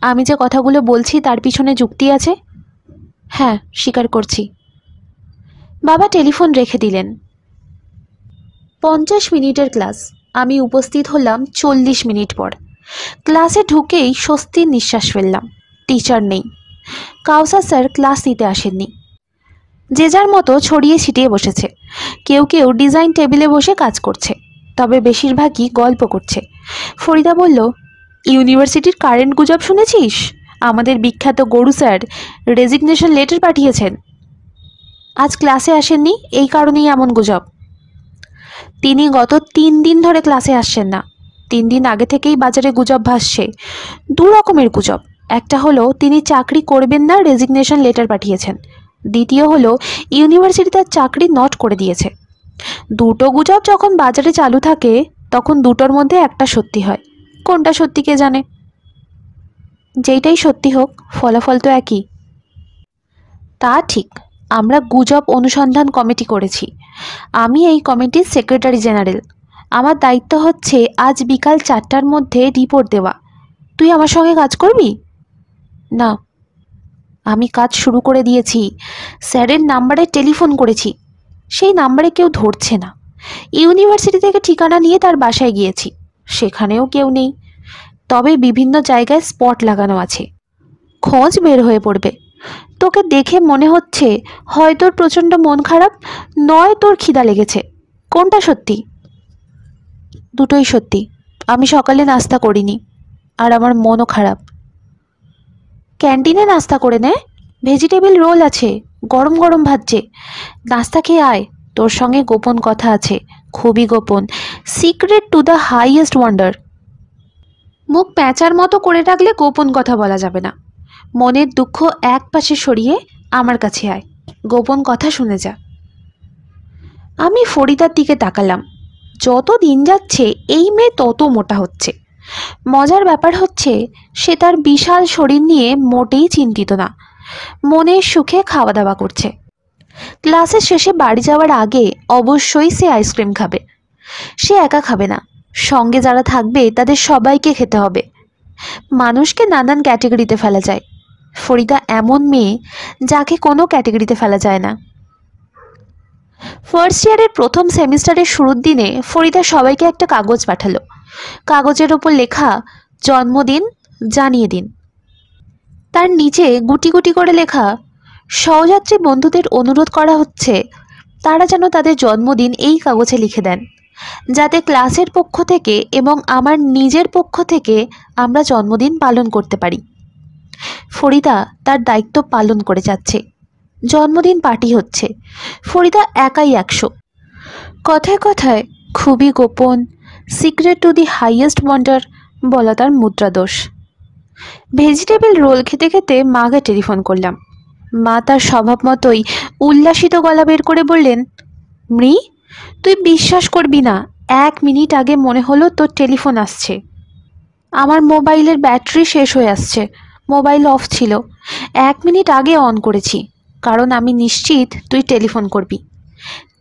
আমি যে কথাগুলো বলছি তার পিছনে যুক্তি আছে? হ্যাঁ, স্বীকার করছি। বাবা টেলিফোন রেখে দিলেন। 50 মিনিটের ক্লাস। আমি উপস্থিত হলাম 40 মিনিট পর। ক্লাসে ঢুকেই স্বস্তির নিঃশ্বাস ফেললাম। টিচার নেই। কাউসার স্যার ক্লাস নিতে আসেননি। যে যার মতো ছড়িয়ে ছিটিয়ে বসেছে। কেউ কেউ ডিজাইন টেবিলে বসে কাজ করছে, তবে বেশিরভাগই গল্প করছে। ফরিদা বলল, ইউনিভার্সিটির কারেন্ট গুজব শুনেছিস? আমাদের বিখ্যাত গরু স্যার রেজিগনেশন লেটার পাঠিয়েছেন। আজ ক্লাসে আসেননি, এই কারণেই এমন গুজব। তিনি গত 3 দিন ধরে ক্লাসে আসছেন না। 3 দিন আগে থেকেই বাজারে গুজব ভাসছে। 2 রকমের গুজব। একটা হলো তিনি চাকরি করবেন না, রেজিগনেশন লেটার পাঠিয়েছেন। দ্বিতীয় হলো ইউনিভার্সিটি তার চাকরি নট করে দিয়েছে। দুটো গুজব যখন বাজারে চালু থাকে তখন দুটোর মধ্যে একটা সত্যি হয়। কোনটা সত্যি কে জানে? যেইটাই সত্যি হোক, ফলাফল তো একই। তা ঠিক। আমরা গুজব অনুসন্ধান কমিটি করেছি। আমি এই কমিটির সেক্রেটারি জেনারেল। আমার দায়িত্ব হচ্ছে আজ বিকাল 4টার মধ্যে রিপোর্ট দেওয়া। তুই আমার সঙ্গে কাজ করবি? না। আমি কাজ শুরু করে দিয়েছি। স্যারের নাম্বারে টেলিফোন করেছি, সেই নাম্বারে কেউ ধরছে না। ইউনিভার্সিটি থেকে ঠিকানা নিয়ে তার বাসায় গিয়েছি, সেখানেও কেউ নেই। তবে বিভিন্ন জায়গায় স্পট লাগানো আছে, খোঁজ বের হয়ে পড়বে। তোকে দেখে মনে হচ্ছে হয় তোর প্রচণ্ড মন খারাপ, নয় তোর খিদা লেগেছে। কোনটা সত্যি? দুটোই সত্যি। আমি সকালে নাস্তা করিনি, আর আমার মনও খারাপ। ক্যান্টিনে নাস্তা করে নে, ভেজিটেবল রোল আছে, গরম গরম ভাজছে। নাস্তা খেয়ে আয়, তোর সঙ্গে গোপন কথা আছে, খুবই গোপন, secret to the highest wonder. মুখ প্যাঁচার মতো করে রাখলে গোপন কথা বলা যাবে না। মনের দুঃখ এক পাশে সরিয়ে আমার কাছে আয়, গোপন কথা শুনে যা। আমি ফরিদার দিকে তাকালাম। যত দিন যাচ্ছে এই মেয়ে তত মোটা হচ্ছে। মজার ব্যাপার হচ্ছে, সে তার বিশাল শরীর নিয়ে মোটেই চিন্তিত না, মনের সুখে খাওয়া দাওয়া করছে। ক্লাসের শেষে বাড়ি যাওয়ার আগে অবশ্যই সে আইসক্রিম খাবে। সে একা খাবে না, সঙ্গে যারা থাকবে তাদের সবাইকে খেতে হবে। মানুষকে নানান ক্যাটেগরিতে ফেলা যায়, ফরিদা এমন মেয়ে যাকে কোনো ক্যাটেগরিতে ফেলা যায় না। ফার্স্ট ইয়ারের প্রথম সেমিস্টারের শুরুর দিনে ফরিদা সবাইকে একটা কাগজ পাঠালো। কাগজের ওপর লেখা, জন্মদিন জানিয়ে দিন। তার নিচে গুটি গুটি করে লেখা, সহযাত্রী বন্ধুদের অনুরোধ করা হচ্ছে তারা যেন তাদের জন্মদিন এই কাগজে লিখে দেন, যাতে ক্লাসের পক্ষ থেকে এবং আমার নিজের পক্ষ থেকে আমরা জন্মদিন পালন করতে পারি। ফরিদা তার দায়িত্ব পালন করে যাচ্ছে। জন্মদিন পার্টি হচ্ছে, ফরিদা একাই 100। কথায় কথায় খুবই গোপন, secret to the highest wonder বলা তার মুদ্রা দোষ। ভেজিটেবল রোল খেতে খেতে মাকে টেলিফোন করলাম। মা তার স্বভাব মতোই উল্লাসিত গলা বের করে বললেন, মৃ, তুই বিশ্বাস করবি না, 1 মিনিট আগে মনে হলো তোর টেলিফোন আসছে। আমার মোবাইলের ব্যাটারি শেষ হয়ে আসছে, মোবাইল অফ ছিল, 1 মিনিট আগে অন করেছি, কারণ আমি নিশ্চিত তুই টেলিফোন করবি।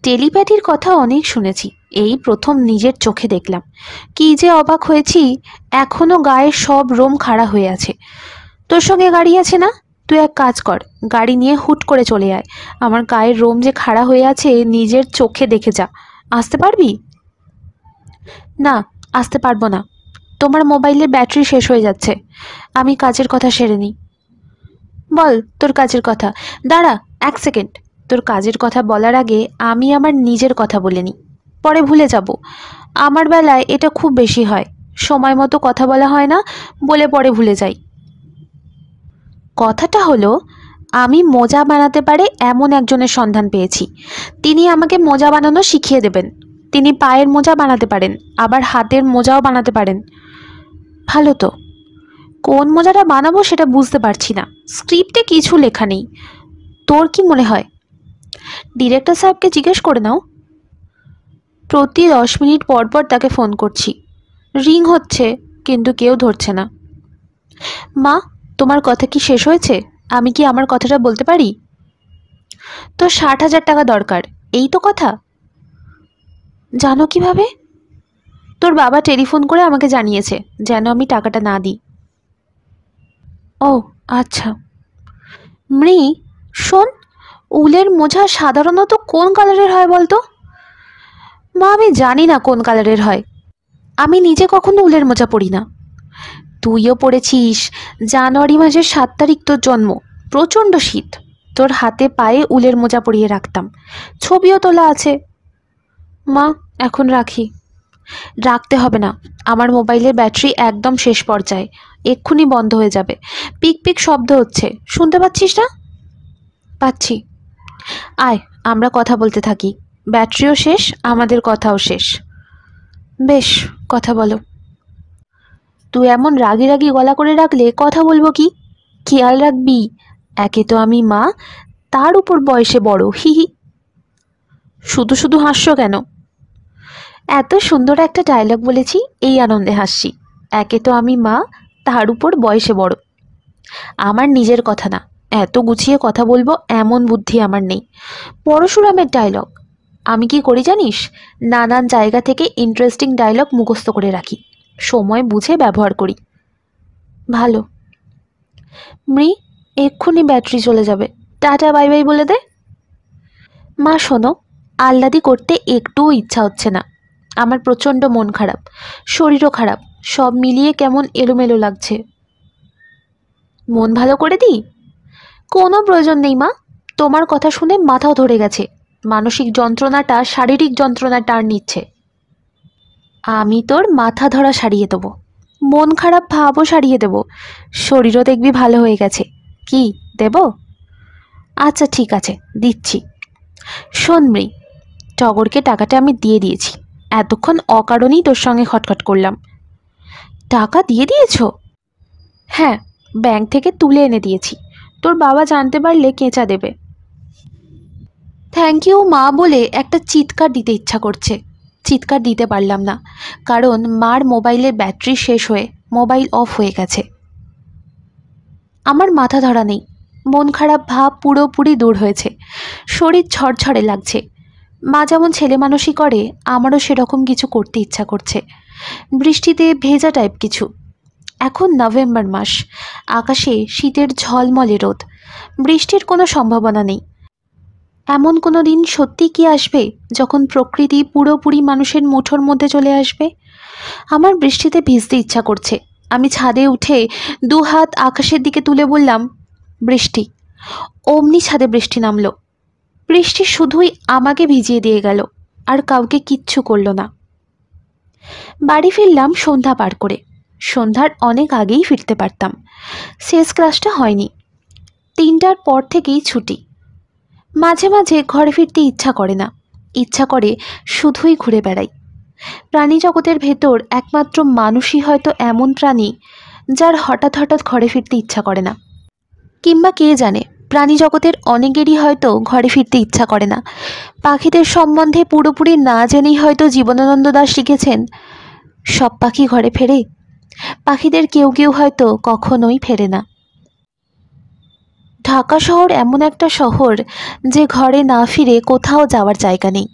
টেলিপ্যাথির কথা অনেক শুনেছি, এই প্রথম নিজের চোখে দেখলাম। কি যে অবাক হয়েছি, এখনো গায়ের সব রোম খাড়া হয়ে আছে। তোর সঙ্গে গাড়ি আছে না? তুই এক কাজ কর, গাড়ি নিয়ে হুট করে চলে আয়। আমার গায়ের রোম যে খাড়া হয়ে আছে নিজের চোখে দেখে যা। আসতে পারবি? না, আসতে পারবো না। তোমার মোবাইলের ব্যাটারি শেষ হয়ে যাচ্ছে, আমি কাজের কথা সেরে নিই। বল তোর কাজের কথা। দাঁড়া 1 সেকেন্ড, তোর কাজের কথা বলার আগে আমি আমার নিজের কথা বলে নিই, পরে ভুলে যাব। আমার বেলায় এটা খুব বেশি হয়, সময় মতো কথা বলা হয় না, বলে পরে ভুলে যাই। কথাটা হলো, আমি মোজা বানাতে পারে এমন একজনের সন্ধান পেয়েছি। তিনি আমাকে মোজা বানানো শিখিয়ে দেবেন। তিনি পায়ের মোজা বানাতে পারেন, আবার হাতের মোজাও বানাতে পারেন। ভালো তো, কোন মোজাটা বানাবো সেটা বুঝতে পারছি না, স্ক্রিপ্টে কিছু লেখা নেই। তোর কি মনে হয়? ডিরেক্টর সাহেবকে জিজ্ঞেস করে নাও। প্রতি 10 মিনিট পর পর তাকে ফোন করছি, রিং হচ্ছে কিন্তু কেউ ধরছে না। মা, তোমার কথা কি শেষ হয়েছে? আমি কি আমার কথাটা বলতে পারি? তোর 60,000 টাকা দরকার, এই তো কথা। জানো কিভাবে? তোর বাবা টেলিফোন করে আমাকে জানিয়েছে যেন আমি টাকাটা না দিই। ও আচ্ছা। মৃ, শোন, উলের মোজা সাধারণত কোন কালারের হয় বলতো? মা, আমি জানি না কোন কালারের হয়, আমি নিজে কখনো উলের মোজা পরি না। তুইও পড়েছিস, জানুয়ারি মাসের 7 তারিখ তোর জন্ম, প্রচণ্ড শীত, তোর হাতে পায়ে উলের মোজা পরিয়ে রাখতাম, ছবিও তোলা আছে। মা, এখন রাখি। রাখতে হবে না, আমার মোবাইলের ব্যাটারি একদম শেষ পর্যায়ে, এক্ষুনি বন্ধ হয়ে যাবে। পিক পিক শব্দ হচ্ছে, শুনতে পাচ্ছিস না? পাচ্ছি। আয়, আমরা কথা বলতে থাকি, ব্যাটারিও শেষ, আমাদের কথাও শেষ। বেশ, কথা বলো। তুই এমন রাগি রাগি গলা করে রাখলে কথা বলবো কি? খেয়াল রাখবি, একে তো আমি মা, তার উপর বয়সে বড়, হি হি। শুধু শুধু হাসছো কেন? এত সুন্দর একটা ডায়লগ বলেছি, এই আনন্দে হাসছি। একে তো আমি মা, তার উপর বয়সে বড়। আমার নিজের কথা না, এত গুছিয়ে কথা বলবো এমন বুদ্ধি আমার নেই। পরশুরামের ডায়লগ। আমি কি করি জানিস? নানান জায়গা থেকে ইন্টারেস্টিং ডায়লগ মুখস্থ করে রাখি, সময় বুঝে ব্যবহার করি। ভালো। মৃ, এক্ষুনি ব্যাটারি চলে যাবে, টাটা বাই বাই বলে দে। মা শোনো, আহ্লাদি করতে একটুও ইচ্ছা হচ্ছে না। আমার প্রচণ্ড মন খারাপ, শরীরও খারাপ, সব মিলিয়ে কেমন এলোমেলো লাগছে। মন ভালো করে দিই? কোনো প্রয়োজন নেই মা। তোমার কথা শুনে মাথাও ধরে গেছে। মানসিক যন্ত্রণাটা শারীরিক যন্ত্রণা টার নিচ্ছে। আমি তোর মাথা ধরা সারিয়ে দেবো, মন খারাপ ভাবও সারিয়ে দেবো, শরীরও দেখবি ভালো হয়ে গেছে। কি দেব? আচ্ছা ঠিক আছে, দিচ্ছি। শোন মৃ, টগরকে টাকাটা আমি দিয়ে দিয়েছি। এতক্ষণ অকারণেই তোর সঙ্গে খটখট করলাম। টাকা দিয়ে দিয়েছো? হ্যাঁ, ব্যাংক থেকে তুলে এনে দিয়েছি। তোর বাবা জানতে পারলে কেঁচা দেবে। থ্যাংক ইউ মা বলে একটা চিৎকার দিতে ইচ্ছা করছে, চিৎকার দিতে পারলাম না, কারণ মার মোবাইলের ব্যাটারি শেষ হয়ে মোবাইল অফ হয়ে গেছে। আমার মাথা ধরা নেই, মন খারাপ ভাব পুরোপুরি দূর হয়েছে, শরীর ঝরঝরে লাগছে। মা যেমন ছেলে মানুষই করে, আমারও সেরকম কিছু করতে ইচ্ছা করছে। বৃষ্টিতে ভেজা টাইপ কিছু। এখন নভেম্বর মাস, আকাশে শীতের ঝলমলে রোদ, বৃষ্টির কোনো সম্ভাবনা নেই। এমন কোনো দিন সত্যি কি আসবে যখন প্রকৃতি পুরোপুরি মানুষের মুঠোর মধ্যে চলে আসবে? আমার বৃষ্টিতে ভিজতে ইচ্ছা করছে। আমি ছাদে উঠে দু হাত আকাশের দিকে তুলে বললাম, বৃষ্টি। অমনি ছাদে বৃষ্টি নামলো। বৃষ্টি শুধুই আমাকে ভিজিয়ে দিয়ে গেল, আর কাউকে কিচ্ছু করলো না। বাড়ি ফিরলাম সন্ধ্যা পার করে। সন্ধ্যার অনেক আগেই ফিরতে পারতাম, শেষ ক্লাসটা হয়নি। 3টার পর থেকেই ছুটি। মাঝে মাঝে ঘরে ফিরতে ইচ্ছা করে না, ইচ্ছা করে শুধুই ঘুরে বেড়াই। প্রাণী জগতের ভেতর একমাত্র মানুষই হয়তো এমন প্রাণী যার হঠাৎ হঠাৎ ঘরে ফিরতে ইচ্ছা করে না। কিংবা কে জানে, প্রাণী জগতের অনেকেরই হয়তো ঘরে ফিরতে ইচ্ছা করে না। পাখিদের সম্বন্ধে পুরোপুরি না জেনেই হয়তো জীবনানন্দ দাশ লিখেছেন, সব পাখি ঘরে ফেরে, পাখিদের কেউ কেউ হয়তো কখনোই ফেরে না। ঢাকা শহর এমন একটা শহর যে ঘরে না ফিরে কোথাও যাওয়ার জায়গা নেই।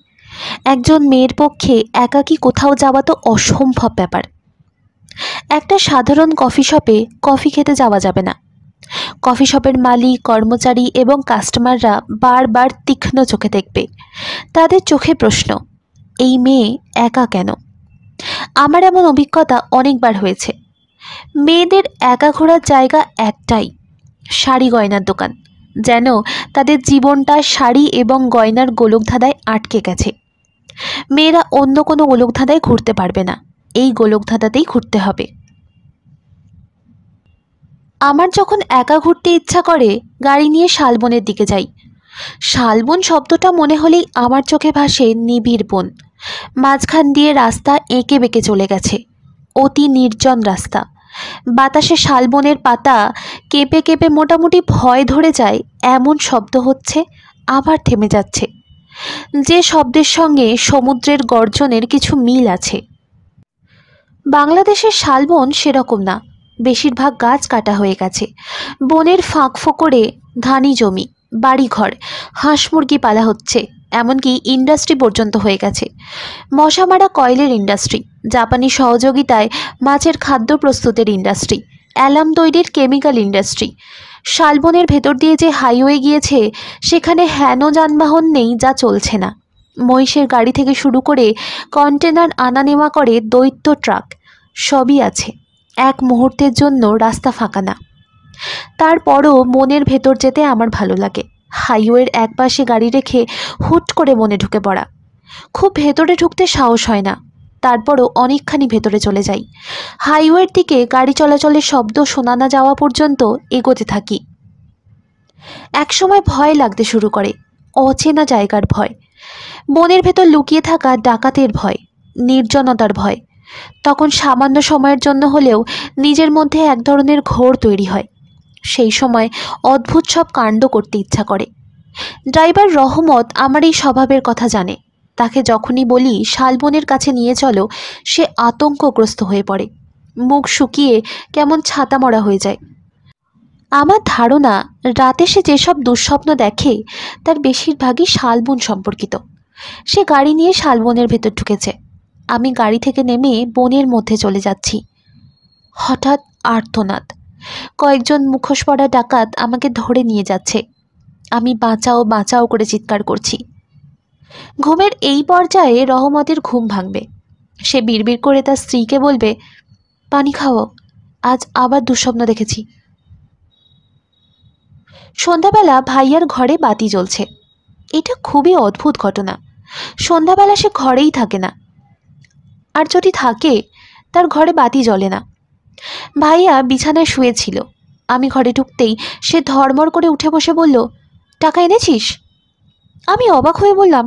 একজন মেয়ের পক্ষে একাকী কোথাও যাওয়া তো অসম্ভব ব্যাপার। একটা সাধারণ কফি শপে কফি খেতে যাওয়া যাবে না। কফি শপের মালিক, কর্মচারী এবং কাস্টমাররা বারবার তীক্ষ্ণ চোখে দেখবে। তাদের চোখে প্রশ্ন, এই মেয়ে একা কেন? আমার এমন অভিজ্ঞতা অনেকবার হয়েছে। মেয়েদের একা ঘোরার জায়গা একটাই, শাড়ি গয়নার দোকান। যেন তাদের জীবনটা শাড়ি এবং গয়নার গোলকধাঁধায় আটকে গেছে। মেয়েরা অন্য কোনো গোলকধাঁধায় ঘুরতে পারবে না, এই গোলকধাঁধাতেই ঘুরতে হবে। আমার যখন একা ঘুরতে ইচ্ছা করে, গাড়ি নিয়ে শালবনের দিকে যাই। শালবন শব্দটা মনে হলেই আমার চোখে ভাসে নিবিড় বন। মাঝখান দিয়ে রাস্তা এঁকে বেঁকে চলে গেছে, অতি নির্জন রাস্তা। বাতাসে শালবনের পাতা কেঁপে কেঁপে মোটামুটি ভয় ধরে যায় এমন শব্দ হচ্ছে, আবার থেমে যাচ্ছে, যে শব্দের সঙ্গে সমুদ্রের গর্জনের কিছু মিল আছে। বাংলাদেশের শালবন সেরকম না, বেশিরভাগ গাছ কাটা হয়ে গেছে। বনের ফাঁক ফোকরে ধানি জমি, বাড়িঘর, হাঁস মুরগি পালা হচ্ছে, এমনকি ইন্ডাস্ট্রি পর্যন্ত হয়ে গেছে। মশা মারা কয়েলের ইন্ডাস্ট্রি, জাপানি সহযোগিতায় মাছের খাদ্য প্রস্তুতের ইন্ডাস্ট্রি, অ্যালাম তৈরির কেমিক্যাল ইন্ডাস্ট্রি। শালবনের ভেতর দিয়ে যে হাইওয়ে গিয়েছে, সেখানে হেন যানবাহন নেই যা চলছে না। মহিষের গাড়ি থেকে শুরু করে কন্টেনার আনা নেওয়া করে দৈত্য ট্রাক, সবই আছে। এক মুহূর্তের জন্য রাস্তা ফাঁকা না। তারপরও মনের ভেতর যেতে আমার ভালো লাগে। হাইওয়ের এক পাশে গাড়ি রেখে হুট করে মনে ঢুকে পড়া। খুব ভেতরে ঢুকতে সাহস হয় না, তারপরও অনেকখানি ভেতরে চলে যাই। হাইওয়ের দিকে গাড়ি চলাচলের শব্দ শোনা না যাওয়া পর্যন্ত এগোতে থাকি। একসময় ভয় লাগতে শুরু করে, অচেনা জায়গার ভয়, বনের ভেতর লুকিয়ে থাকা ডাকাতের ভয়, নির্জনতার ভয়। তখন সামান্য সময়ের জন্য হলেও নিজের মধ্যে এক ধরনের ঘোর তৈরি হয়। সেই সময় অদ্ভুত সব কাণ্ড করতে ইচ্ছা করে। ড্রাইভার রহমত আমার এই স্বভাবের কথা জানে। তাকে যখনই বলি শালবনের কাছে নিয়ে চলো, সে আতঙ্কগ্রস্ত হয়ে পড়ে, মুখ শুকিয়ে কেমন ছাতা মরা হয়ে যায়। আমার ধারণা, রাতে সে যেসব দুঃস্বপ্ন দেখে তার বেশিরভাগই শালবন সম্পর্কিত। সে গাড়ি নিয়ে শালবনের ভেতর ঢুকেছে। আমি গাড়ি থেকে নেমে বনের মধ্যে চলে যাচ্ছি। হঠাৎ আর্তনাদ, কয়েকজন মুখোশ পরা ডাকাত আমাকে ধরে নিয়ে যাচ্ছে। আমি বাঁচাও বাঁচাও করে চিৎকার করছি। ঘুমের এই পর্যায়ে রহমতের ঘুম ভাঙবে। সে বিড়বিড় করে তার স্ত্রীকে বলবে, পানি খাও, আজ আবার দুঃস্বপ্ন দেখেছি। সন্ধ্যাবেলা ভাইয়ার ঘরে বাতি জ্বলছে। এটা খুবই অদ্ভুত ঘটনা। সন্ধ্যাবেলা সে ঘরেই থাকে না, আর যদি থাকে তার ঘরে বাতি জ্বলে না। ভাইয়া বিছানায় শুয়েছিল। আমি ঘরে ঢুকতেই সে ধড়মড় করে উঠে বসে বলল, টাকা এনেছিস? আমি অবাক হয়ে বললাম,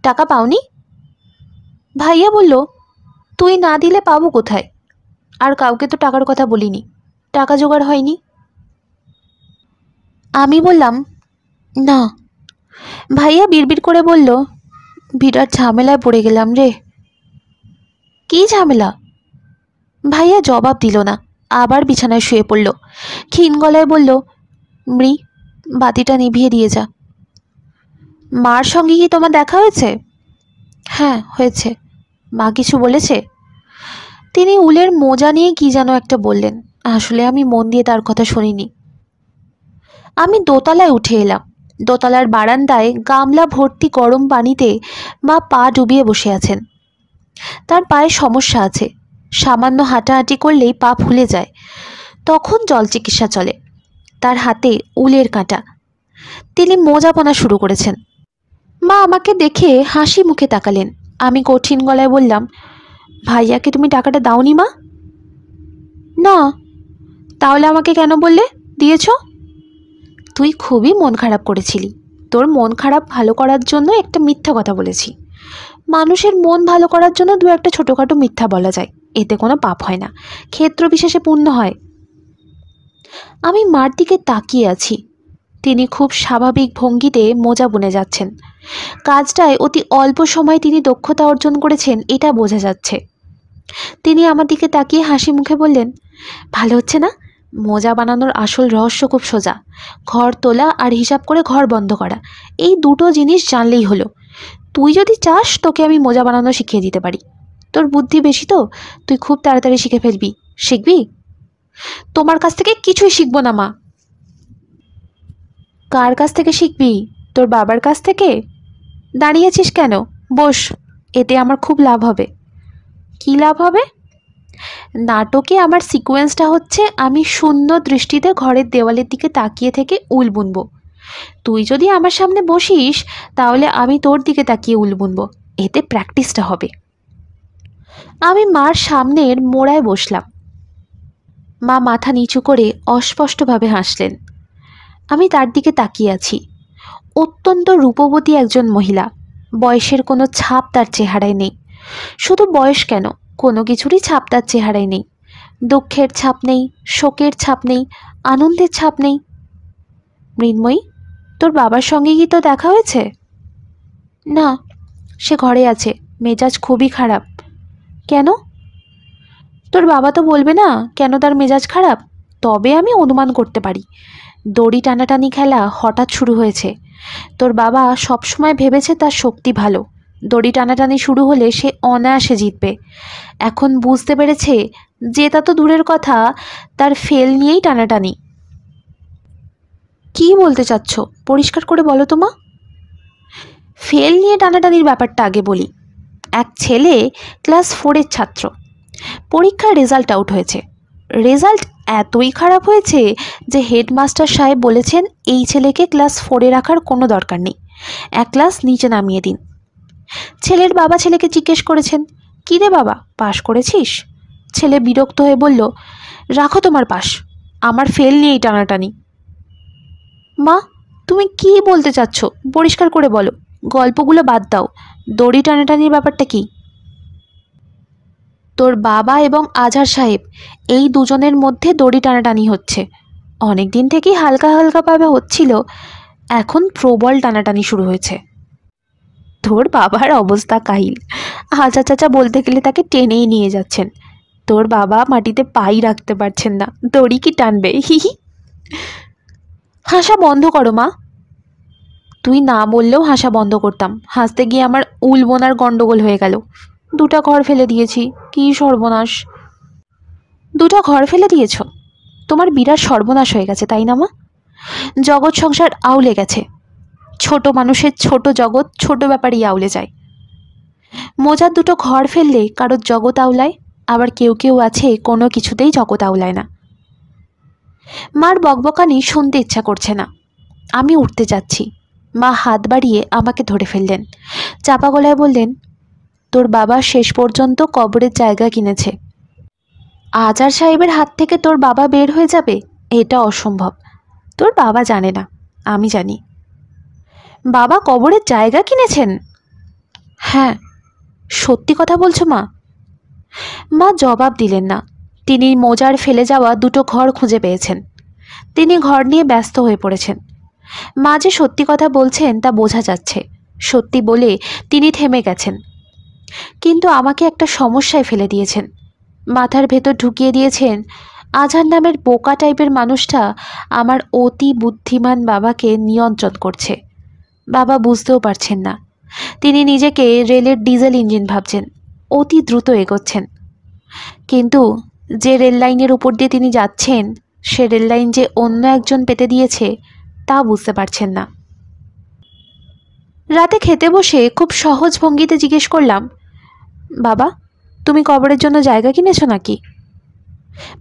টাকা পাওনি? ভাইয়া বলল, তুই না দিলে পাবো কোথায়? আর কাউকে তো টাকার কথা বলিনি, টাকা জোগাড় হয়নি। আমি বললাম, না। ভাইয়া বিড়বিড় করে বলল, বিরাট ঝামেলায় পড়ে গেলাম রে। কী ঝামেলা? ভাইয়া জবাব দিল না, আবার বিছানায় শুয়ে পড়ল। ক্ষীণ গলায় বলল, মৃ, বাতিটা নিভিয়ে দিয়ে যা। মার সঙ্গে কি তোমার দেখা হয়েছে? হ্যাঁ হয়েছে। মা কিছু বলেছে? তিনি উলের মোজা নিয়ে কি যেন একটা বললেন, আসলে আমি মন দিয়ে তার কথা শুনিনি। আমি দোতলায় উঠে এলাম। দোতলার বারান্দায় গামলা ভর্তি গরম পানিতে মা পা ডুবিয়ে বসে আছেন। তার পায়ে সমস্যা আছে, সামান্য হাঁটাহাঁটি করলেই পা ফুলে যায়, তখন জল চিকিৎসা চলে। তার হাতে উলের কাঁটা। তিনি মোজা পরা শুরু করেছেন। মা আমাকে দেখে হাসি মুখে তাকালেন। আমি কঠিন গলায় বললাম, ভাইয়াকে তুমি টাকাটা দাওনি মা? না। তাহলে আমাকে কেন বললে দিয়েছ? তুই খুবই মন খারাপ করেছিলি। তোর মন খারাপ ভালো করার জন্য একটা মিথ্যা কথা বলেছি। মানুষের মন ভালো করার জন্য দু একটা ছোটোখাটো মিথ্যা বলা যায়, এতে কোনো পাপ হয় না, ক্ষেত্র বিশেষে পূর্ণ হয়। আমি মার দিকে তাকিয়ে আছি। তিনি খুব স্বাভাবিক ভঙ্গিতে মোজা বুনে যাচ্ছেন। কাজটায় অতি অল্প সময় তিনি দক্ষতা অর্জন করেছেন, এটা বোঝা যাচ্ছে। তিনি আমার দিকে তাকিয়ে হাসি মুখে বললেন, ভালো হচ্ছে না? মোজা বানানোর আসল রহস্য খুব সোজা। ঘর তোলা আর হিসাব করে ঘর বন্ধ করা, এই দুটো জিনিস জানলেই হলো। তুই যদি চাস তোকে আমি মোজা বানানো শিখিয়ে দিতে পারি। তোর বুদ্ধি বেশি তো, তুই খুব তাড়াতাড়ি শিখে ফেলবি। শিখবি? তোমার কাছ থেকে কিছুই শিখবো না মা। কার কাছ থেকে শিখবি? তোর বাবার কাছ থেকে? দাঁড়িয়েছিস কেন? বস, এতে আমার খুব লাভ হবে। কী লাভ হবে? নাটকে আমার সিকোয়েন্সটা হচ্ছে, আমি শূন্য দৃষ্টিতে ঘরের দেওয়ালের দিকে তাকিয়ে থেকে উল বুনবো। তুই যদি আমার সামনে বসিস তাহলে আমি তোর দিকে তাকিয়ে উল বুনবো, এতে প্র্যাকটিসটা হবে। আমি মার সামনের মোড়ায় বসলাম। মা মাথা নিচু করে অস্পষ্টভাবে হাসলেন। আমি তার দিকে তাকিয়ে আছি। অত্যন্ত রূপবতী একজন মহিলা। বয়সের কোনো ছাপ তার চেহারায় নেই। শুধু বয়স কেন, কোনো কিছুরই ছাপ তার চেহারায় নেই। দুঃখের ছাপ নেই, শোকের ছাপ নেই, আনন্দের ছাপ নেই। মৃন্ময়ী, তোর বাবার সঙ্গে কি তো দেখা হয়েছে? না, সে ঘরে আছে, মেজাজ খুবই খারাপ। কেন? তোর বাবা তো বলবে না কেন তার মেজাজ খারাপ? তবে আমি অনুমান করতে পারি। দড়ি টানাটানি খেলা হঠাৎ শুরু হয়েছে। তোর বাবা সবসময় ভেবেছে তার শক্তি ভালো, দড়ি টানাটানি শুরু হলে সে অনায়াসে জিতবে। এখন বুঝতে পেরেছে জেতা তো দূরের কথা, তার ফেল নিয়েই টানাটানি। কী বলতে চাচ্ছ, পরিষ্কার করে বলো তো মা। ফেল নিয়ে টানাটানির ব্যাপারটা আগে বলি। এক ছেলে ক্লাস 4-এর ছাত্র, পরীক্ষার রেজাল্ট আউট হয়েছে। রেজাল্ট এতই খারাপ হয়েছে যে হেডমাস্টার সাহেব বলেছেন এই ছেলেকে ক্লাস 4-এ রাখার কোনো দরকার নেই, এক ক্লাস নিচে নামিয়ে দিন। ছেলের বাবা ছেলেকে জিজ্ঞেস করেছেন, কী রে বাবা, পাশ করেছিস? ছেলে বিরক্ত হয়ে বলল, রাখো তোমার পাশ, আমার ফেল নিয়েই টানাটানি। মা, তুমি কি বলতে চাচ্ছ, পরিষ্কার করে বলো। গল্পগুলো বাদ দাও, দড়ি টানাটানির ব্যাপারটা কি? তোর বাবা এবং আজহার সাহেব, এই দুজনের মধ্যে দড়ি টানাটানি হচ্ছে। অনেক দিন থেকেই হালকা হালকাভাবে হচ্ছিল, এখন প্রবল টানাটানি শুরু হয়েছে। তোর বাবার অবস্থা কাহিল। আজা চাচা বলতে গেলে তাকে টেনেই নিয়ে যাচ্ছেন। তোর বাবা মাটিতে পাই রাখতে পারছেন না, দড়ি কি টানবে? হি হি। হাসা বন্ধ করো মা। তুই না বললেও হাসা বন্ধ করতাম, হাসতে গিয়ে আমার উল বোনার গন্ডগোল হয়ে গেল। দুটা ঘর ফেলে দিয়েছি, কি সর্বনাশ। দুটা ঘর ফেলে দিয়েছ? তোমার বিরাট সর্বনাশ হয়ে গেছে তাই না মা? জগৎ সংসার আউলে গেছে। ছোট মানুষের ছোট জগৎ ছোট ব্যাপারেই আউলে যায়। মোজার দুটো ঘর ফেললে কারোর জগৎ আউলায়, আবার কেউ কেউ আছে কোনো কিছুতেই জগৎ আউলায় না। মার বকবকানি শুনতে ইচ্ছা করছে না। আমি উঠতে যাচ্ছি, মা হাত বাড়িয়ে আমাকে ধরে ফেললেন। চাপা গলায় বললেন, তোর বাবা শেষ পর্যন্ত কবরের জায়গা কিনেছে। আজার সাহেবের হাত থেকে তোর বাবা বের হয়ে যাবে এটা অসম্ভব। তোর বাবা জানে না, আমি জানি। বাবা কবরের জায়গা কিনেছেন? হ্যাঁ। সত্যি কথা বলছো মা? মা জবাব দিলেন না। তিনি মোজার ফেলে যাওয়া দুটো ঘর খুঁজে পেয়েছেন। তিনি ঘর নিয়ে ব্যস্ত হয়ে পড়েছেন। মা যে সত্যি কথা বলছেন তা বোঝা যাচ্ছে। সত্যি বলে তিনি থেমে গেছেন, কিন্তু আমাকে একটা সমস্যায় ফেলে দিয়েছেন। মাথার ভেতর ঢুকিয়ে দিয়েছেন আজহার নামের বোকা টাইপের মানুষটা আমার অতি বুদ্ধিমান বাবাকে নিয়ন্ত্রণ করছে। বাবা বুঝতেও পারছেন না। তিনি নিজেকে রেলের ডিজেল ইঞ্জিন ভাবছেন, অতি দ্রুত এগোচ্ছেন। কিন্তু যে রেল লাইনের উপর দিয়ে তিনি যাচ্ছেন সে রেল লাইন যে অন্য একজন পেতে দিয়েছে তা বুঝতে পারছেন না। রাতে খেতে বসে খুব সহজ ভঙ্গিতে জিজ্ঞেস করলাম, বাবা তুমি কবরের জন্য জায়গা কিনেছো নাকি?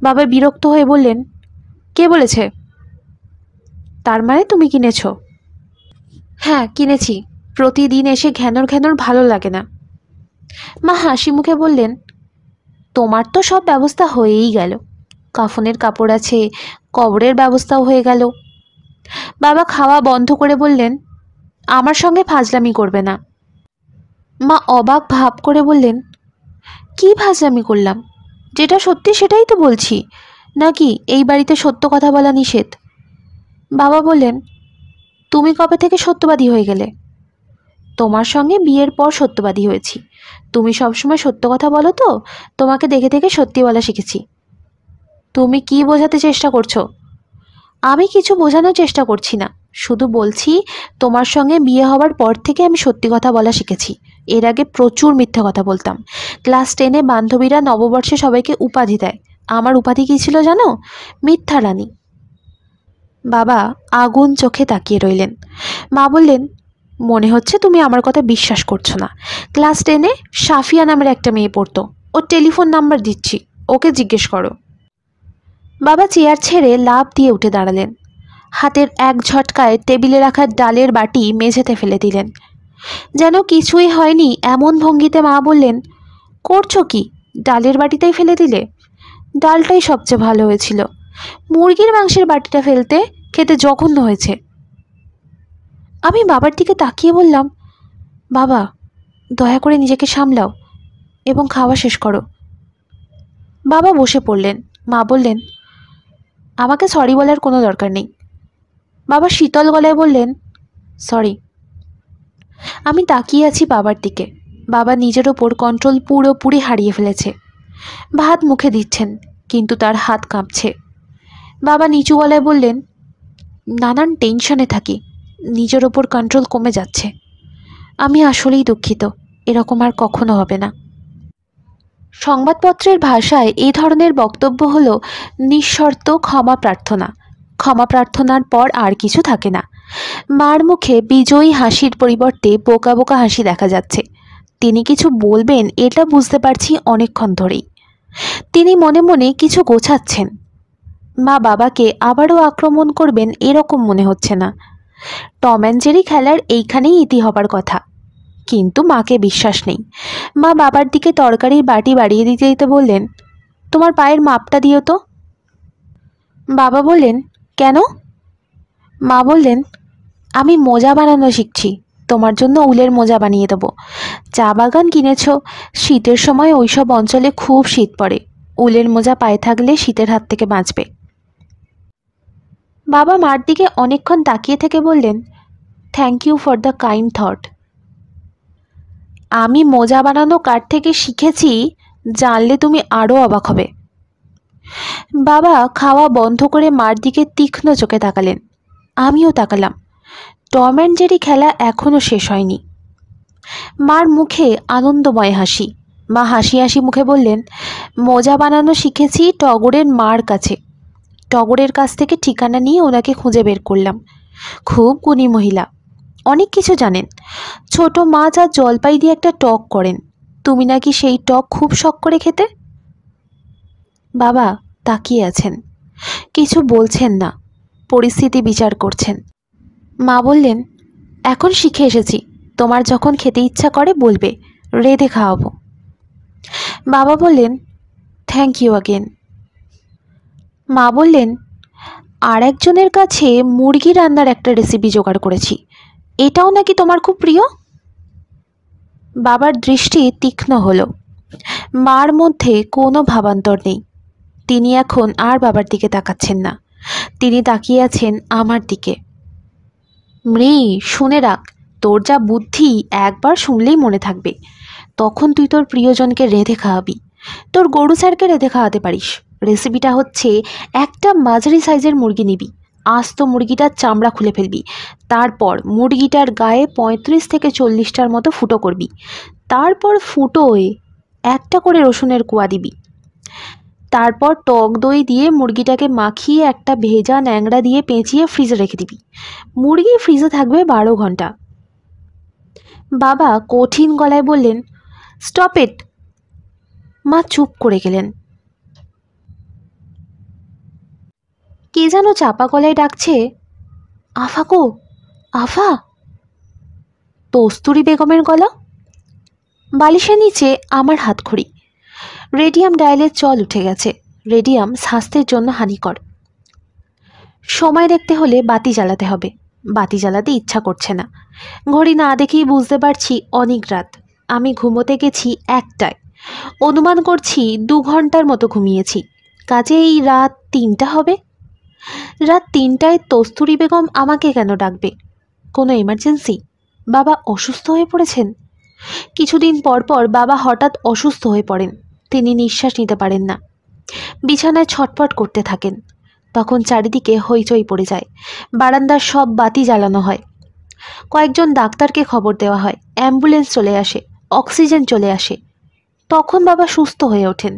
বাবা বিরক্ত হয়ে বললেন, কে বলেছে? তার মানে তুমি কিনেছো? হ্যাঁ কিনেছি। প্রতিদিন এসে ঘ্যানর ঘ্যানর ভালো লাগে না। মা হাসি মুখে বললেন, তোমার তো সব ব্যবস্থা হয়েই গেল। কাফনের কাপড় আছে, কবরের ব্যবস্থাও হয়ে গেল। বাবা খাওয়া বন্ধ করে বললেন, আমার সঙ্গে ফাজলামি করবে না। মা অবাক ভাব করে বললেন, কি ফাজলামি করলাম? যেটা সত্যি সেটাই তো বলছি, নাকি এই বাড়িতে সত্য কথা বলা নিষেধ? বাবা বললেন, তুমি কবে থেকে সত্যবাদী হয়ে গেলে? তোমার সঙ্গে বিয়ের পর সত্যবাদী হয়েছি। তুমি সবসময় সত্য কথা বলো তো, তোমাকে দেখে দেখে সত্যি বলা শিখেছি। তুমি কি বোঝাতে চেষ্টা করছো? আমি কিছু বোঝানোর চেষ্টা করছি না, শুধু বলছি তোমার সঙ্গে বিয়ে হওয়ার পর থেকে আমি সত্যি কথা বলা শিখেছি। এর আগে প্রচুর মিথ্যে কথা বলতাম। ক্লাস 10-এ বান্ধবীরা নববর্ষে সবাইকে উপাধি দেয়। আমার উপাধি কী ছিল জানো? মিথ্যা রানী। বাবা আগুন চোখে তাকিয়ে রইলেন। মা বললেন, মনে হচ্ছে তুমি আমার কথা বিশ্বাস করছো না। ক্লাস 10-এ সাফিয়া নামের একটা মেয়ে পড়তো, ওর টেলিফোন নাম্বার দিচ্ছি, ওকে জিজ্ঞেস করো। বাবা চেয়ার ছেড়ে লাফ দিয়ে উঠে দাঁড়ালেন। হাতের এক ঝটকায় টেবিলে রাখা ডালের বাটি মেঝেতে ফেলে দিলেন। যেন কিছুই হয়নি এমন ভঙ্গিতে মা বললেন, করছো কি? ডালের বাটিটাই ফেলে দিলে? ডালটাই সবচেয়ে ভালো হয়েছিল। মুরগির মাংসের বাটিটা ফেলতে, খেতে জঘন্য হয়েছে। আমি বাবার দিকে তাকিয়ে বললাম, বাবা দয়া করে নিজেকে সামলাও এবং খাওয়া শেষ করো। বাবা বসে পড়লেন। মা বললেন, আমাকে সরি বলার কোনো দরকার নেই। বাবা শীতল গলায় বললেন, সরি। আমি তাকিয়ে আছি বাবার দিকে। বাবা নিজের ওপর কন্ট্রোল পুরোপুরি হারিয়ে ফেলেছে। ভাত মুখে দিচ্ছেন, কিন্তু তার হাত কাঁপছে। বাবা নিচু গলায় বললেন, নানান টেনশনে থাকি, নিজের ওপর কন্ট্রোল কমে যাচ্ছে। আমি আসলেই দুঃখিত, এরকম আর কখনো হবে না। সংবাদপত্রের ভাষায় এই ধরনের বক্তব্য হলো নিঃশর্ত ক্ষমা প্রার্থনা। ক্ষমা প্রার্থনার পর আর কিছু থাকে না। মার মুখে বিজয়ী হাসির পরিবর্তে বোকা বোকা হাসি দেখা যাচ্ছে। তিনি কিছু বলবেন এটা বুঝতে পারছি অনেকক্ষণ ধরেই। তিনি মনে মনে কিছু গোছাচ্ছেন। মা বাবাকে আবারও আক্রমণ করবেন এরকম মনে হচ্ছে না। টম অ্যান্ড জেরি খেলার এইখানেই ইতি হবার কথা, কিন্তু মাকে বিশ্বাস নেই। মা বাবার দিকে তরকারির বাটি বাড়িয়ে দিতে দিতে বললেন, তোমার পায়ের মাপটা দিও তো। বাবা বললেন, কেন? মা বললেন, আমি মোজা বানানো শিখছি, তোমার জন্য উলের মোজা বানিয়ে দেবো। চা বাগান কিনেছ, শীতের সময় ওইসব অঞ্চলে খুব শীত পড়ে, উলের মোজা পায়ে থাকলে শীতের হাত থেকে বাঁচবে। বাবা মার দিকে অনেকক্ষণ তাকিয়ে থেকে বললেন, thank you for the kind thought. আমি মোজা বানানো কার থেকে শিখেছি জানলে তুমি আরও অবাক হবে। বাবা খাওয়া বন্ধ করে মার দিকে তীক্ষ্ণ চোখে তাকালেন। আমিও তাকালাম। টম অ্যান্ড জেরি খেলা এখনও শেষ হয়নি। মার মুখে আনন্দময় হাসি। মা হাসি হাসি মুখে বললেন, মোজা বানানো শিখেছি টগরের মার কাছে। টগরের কাছ থেকে ঠিকানা নিয়ে ওনাকে খুঁজে বের করলাম। খুব গুণী মহিলা, অনেক কিছু জানেন। ছোট মাছ আর জলপাই দিয়ে একটা টক করেন, তুমি নাকি সেই টক খুব শখ করে খেতে। বাবা তাকিয়ে আছেন, কিছু বলছেন না, পরিস্থিতি বিচার করছেন। মা বললেন, এখন শিখে এসেছি, তোমার যখন খেতে ইচ্ছা করে বলবে, রেঁধে খাওয়াবো। বাবা বললেন, থ্যাংক ইউ অ্যাগেন। মা বললেন, আর একজনের কাছে মুরগি রান্নার একটা রেসিপি জোগাড় করেছি, এটাও নাকি তোমার খুব প্রিয়। বাবার দৃষ্টি তীক্ষ্ণ হলো। মার মধ্যে কোনো ভাবান্তর নেই। তিনি এখন আর বাবার দিকে তাকাচ্ছেন না, তিনি তাকিয়ে আছেন আমার দিকে। মৃ, শুনে রাখ, তোর যা বুদ্ধি একবার শুনলেই মনে থাকবে। তখন তুই তোর প্রিয়জনকে রেঁধে খাওয়াবি। তোর গরু স্যারকে রেঁধে খাওয়াতে পারিস। রেসিপিটা হচ্ছে, একটা মাঝারি সাইজের মুরগি নিবি, আস্ত মুরগিটার চামড়া খুলে ফেলবি, তারপর মুরগিটার গায়ে 35 থেকে 40টার মতো ফুটো করবি। তারপর ফুটোয় একটা করে রসুনের কোয়া দিবি। তারপর টক দই দিয়ে মুরগিটাকে মাখিয়ে একটা ভেজা ন্যাংড়া দিয়ে পেঁচিয়ে ফ্রিজে রেখে দিবি। মুরগি ফ্রিজে থাকবে 12 ঘন্টা। বাবা কঠিন গলায় বললেন, স্টপ ইট। মা চুপ করে গেলেন। কে যেন চাপা গলায় ডাকছে, আফা কো, আফা। কস্তুরী বেগমের গলা। বালিশের নিচে আমার হাতখড়ি। রেডিয়াম ডায়ালের চল উঠে গেছে। রেডিয়াম স্বাস্থ্যের জন্য হানিকর। সময় দেখতে হলে বাতি জ্বালাতে হবে। বাতি জ্বালাতে ইচ্ছা করছে না। ঘড়ি না দেখেই বুঝতে পারছি অনেক রাত। আমি ঘুমোতে গেছি 1টায়। অনুমান করছি 2 ঘন্টার মতো ঘুমিয়েছি, কাজেই রাত 3টা হবে। রাত 3টায় কস্তুরী বেগম আমাকে কেন ডাকবে? কোনো এমার্জেন্সি? বাবা অসুস্থ হয়ে পড়েছেন? কিছুদিন পর পর বাবা হঠাৎ অসুস্থ হয়ে পড়েন। তিনি নিঃশ্বাস নিতে পারেন না, বিছানায় ছটফট করতে থাকেন। তখন চারিদিকে হইচই পড়ে যায়। বারান্দার সব বাতি জ্বালানো হয়। কয়েকজন ডাক্তারকে খবর দেওয়া হয়, অ্যাম্বুলেন্স চলে আসে, অক্সিজেন চলে আসে। তখন বাবা সুস্থ হয়ে ওঠেন।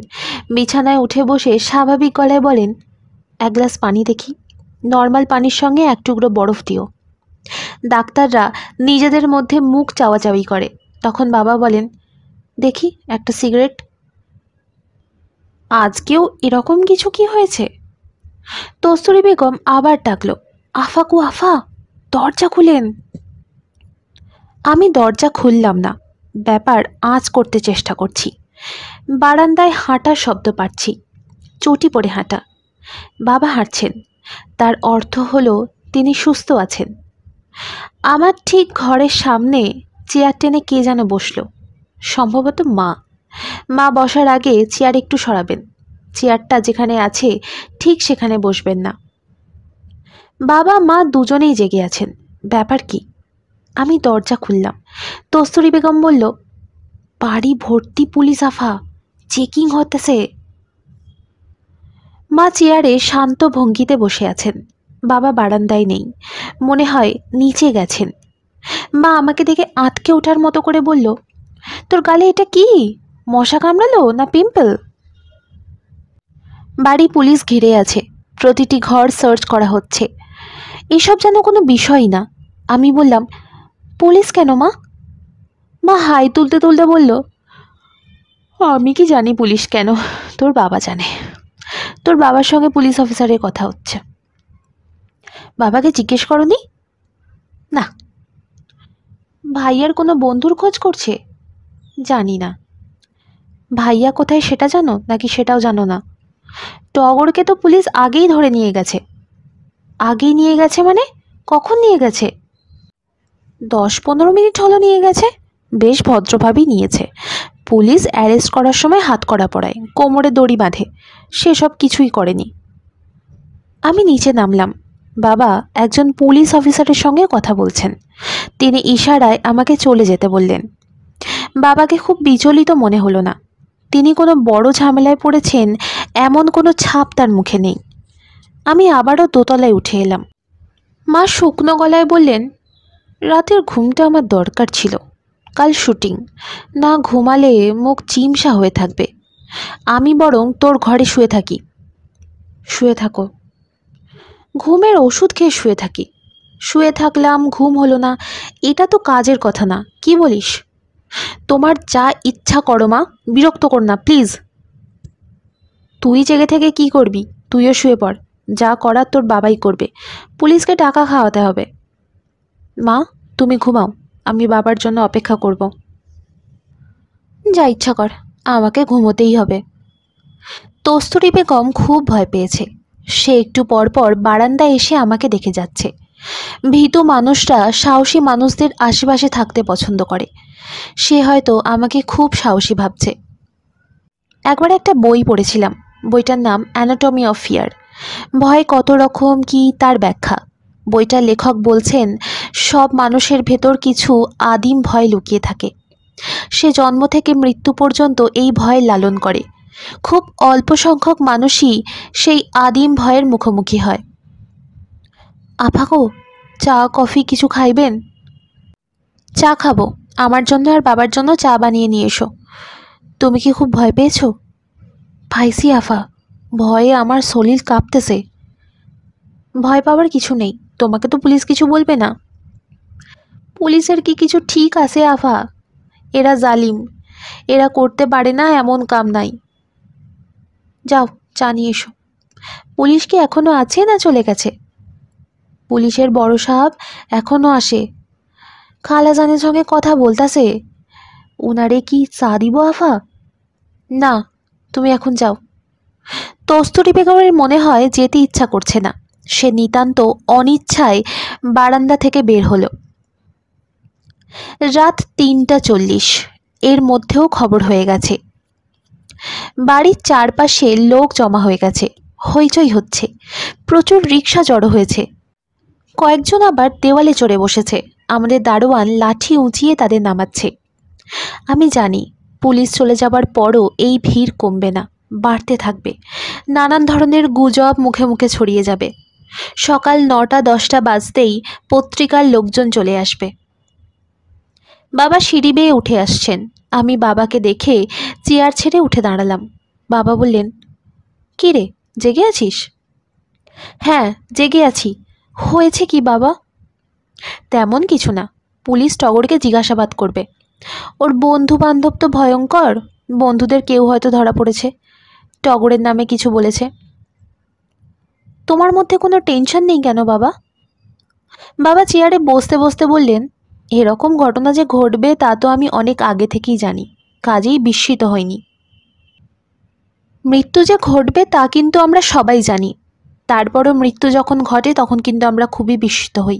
বিছানায় উঠে বসে স্বাভাবিক গলায় বলেন, 1 গ্লাস পানি দেখি, নর্মাল পানির সঙ্গে 1 টুকরো বরফ দিও। ডাক্তাররা নিজেদের মধ্যে মুখ চাওয়াচাওয়ি করে। তখন বাবা বলেন, দেখি একটা সিগারেট। আজকেও এরকম কিছু কি হয়েছে? কস্তুরী বেগম আবার ডাকলো, আফা কু আফা, দরজা খুলেন। আমি দরজা খুললাম না। ব্যাপার আঁচ করতে চেষ্টা করছি। বারান্দায় হাঁটার শব্দ পাচ্ছি, চটি পড়ে হাঁটা। বাবা হাঁটছেন, তার অর্থ হলো তিনি সুস্থ আছেন। আমার ঠিক ঘরের সামনে চেয়ার টেনে কে যেন বসলো, সম্ভবত মা। মা বসার আগে চেয়ার একটু সরাবেন, চেয়ারটা যেখানে আছে ঠিক সেখানে বসবেন না। বাবা মা দুজনেই জেগে আছেন। ব্যাপার কি? আমি দরজা খুললাম। কস্তুরী বেগম বলল, বাড়ি ভর্তি পুলিশ আফা, চেকিং হতেছে। মা চেয়ারে শান্ত ভঙ্গিতে বসে আছেন। বাবা বারান্দায় নেই, মনে হয় নিচে গেছেন। মা আমাকে দেখে আঁতকে ওঠার মতো করে বলল, তোর গালে এটা কি? মশা কামড়ালো না পিম্পল? বাড়ি পুলিশ ঘিরে আছে, প্রতিটি ঘর সার্চ করা হচ্ছে। এসব যেন কোনো বিষয় না। আমি বললাম, পুলিশ কেন মা? মা হাই তুলতে তুলতে বলল, আমি কি জানি পুলিশ কেন, তোর বাবা জানে। তোর বাবার সঙ্গে পুলিশ অফিসারের কথা হচ্ছে। বাবাকে জিজ্ঞেস করনি? না। ভাইয়ার কোনো বন্ধুর খোঁজ করছে? জানি না। ভাইয়া কোথায় সেটা জানো নাকি সেটাও জানো না? টগরকে তো পুলিশ আগেই ধরে নিয়ে গেছে। আগেই নিয়ে গেছে মানে? কখন নিয়ে গেছে? 10-15 মিনিট হলো নিয়ে গেছে। বেশ ভদ্রভাবেই নিয়েছে। পুলিশ অ্যারেস্ট করার সময় হাত কড়া পরায়, কোমরে দড়ি বাঁধে, সেসব কিছুই করেনি। আমি নিচে নামলাম। বাবা একজন পুলিশ অফিসারের সঙ্গে কথা বলছেন। তিনি ইশারায় আমাকে চলে যেতে বললেন। বাবাকে খুব বিচলিত মনে হলো না। তিনি কোনো বড় ঝামেলায় পড়েছেন এমন কোনো ছাপ তার মুখে নেই। আমি আবারও দোতলায় উঠে এলাম। মা শুকনো গলায় বললেন, রাতের ঘুমটা আমার দরকার ছিল। কাল শুটিং, না ঘুমালে মুখ চিমসা হয়ে থাকবে। আমি বরং তোর ঘরে শুয়ে থাকি। শুয়ে থাকো। ঘুমের ওষুধ খেয়ে শুয়ে থাকি। শুয়ে থাকলাম, ঘুম হলো না, এটা তো কাজের কথা না, কি বলিস? তোমার যা ইচ্ছা করো মা, বিরক্ত কর না প্লিজ। তুই জেগে থেকে কি করবি? তুইও শুয়ে পড়, যা করার তোর বাবাই করবে, পুলিশকে টাকা খাওয়াতে হবে। মা, তুমি ঘুমাও, আমি বাবার জন্য অপেক্ষা করব। যা ইচ্ছা কর, আমাকে ঘুমোতেই হবে। কস্তুরী বেগম খুব ভয় পেয়েছে। সে একটু পর পর বারান্দায় এসে আমাকে দেখে যাচ্ছে। ভীতু মানুষরা সাহসী মানুষদের আশেপাশে থাকতে পছন্দ করে। সে হয়তো আমাকে খুব সাহসী ভাবছে। একবার একটা বই পড়েছিলাম, বইটার নাম অ্যানাটমি অফ ফিয়ার। ভয় কত রকম কি তার ব্যাখ্যা। বইটার লেখক বলছেন সব মানুষের ভেতর কিছু আদিম ভয় লুকিয়ে থাকে। সে জন্ম থেকে মৃত্যু পর্যন্ত এই ভয় লালন করে। খুব অল্প সংখ্যক মানুষই সেই আদিম ভয়ের মুখোমুখি হয়। আফা গো, চা কফি কিছু খাইবেন? চা খাবো, আমার জন্য আর বাবার জন্য চা বানিয়ে নিয়ে এসো। তুমি কি খুব ভয় পেয়েছো? পাইছি আফা, ভয়ে আমার শরীর কাঁপতেছে। ভয় পাওয়ার কিছু নেই, তোমাকে তো পুলিশ কিছু বলবে না। পুলিশের কি কিছু ঠিক আছে আফা? এরা জালিম, এরা করতে পারে না এমন কাম নাই। যাও, চা নিয়ে এসো। পুলিশ কি এখনো আছে না চলে গেছে? পুলিশের বড় সাহেব এখনো আসে, খালাজানের সঙ্গে কথা বলতাছে। উনারে কি চা দিব আফা? না, তুমি এখন যাও। কস্তুরী বেগমের মনে হয় যেতে ইচ্ছা করছে না। সে নিতান্ত অনিচ্ছায় বারান্দা থেকে বের হলো। রাত ৩:৪০, এর মধ্যেও খবর হয়ে গেছে। বাড়ির চারপাশে লোক জমা হয়ে গেছে, হইচই হচ্ছে, প্রচুর রিকশা জড়ো হয়েছে। কয়েকজন আবার দেওয়ালে চড়ে বসেছে। আমাদের দারোয়ান লাঠি উঁচিয়ে তাদের নামাচ্ছে। আমি জানি পুলিশ চলে যাবার পরও এই ভিড় কমবে না, বাড়তে থাকবে। নানান ধরনের গুজব মুখে মুখে ছড়িয়ে যাবে। সকাল ৯টা-১০টা বাজতেই পত্রিকার লোকজন চলে আসবে। বাবা সিঁড়ি বেয়ে উঠে আসছেন। আমি বাবাকে দেখে চেয়ার ছেড়ে উঠে দাঁড়ালাম। বাবা বললেন, কী রে, জেগে আছিস? হ্যাঁ, জেগে আছি। হয়েছে কি বাবা? তেমন কিছু না, পুলিশ টগরকে জিজ্ঞাসাবাদ করবে। ওর বন্ধু বান্ধব তো ভয়ঙ্কর, বন্ধুদের কেউ হয়তো ধরা পড়েছে, টগরের নামে কিছু বলেছে। তোমার মধ্যে কোনো টেনশন নেই কেন বাবা? বাবা চেয়ারে বসতে বসতে বললেন, এরকম ঘটনা যে ঘটবে তা তো আমি অনেক আগে থেকেই জানি, কাজেই বিস্মিত হয়নি। মৃত্যু যে ঘটবে তা কিন্তু আমরা সবাই জানি, তারপরও মৃত্যু যখন ঘটে তখন কিন্তু আমরা খুবই বিস্মিত হই।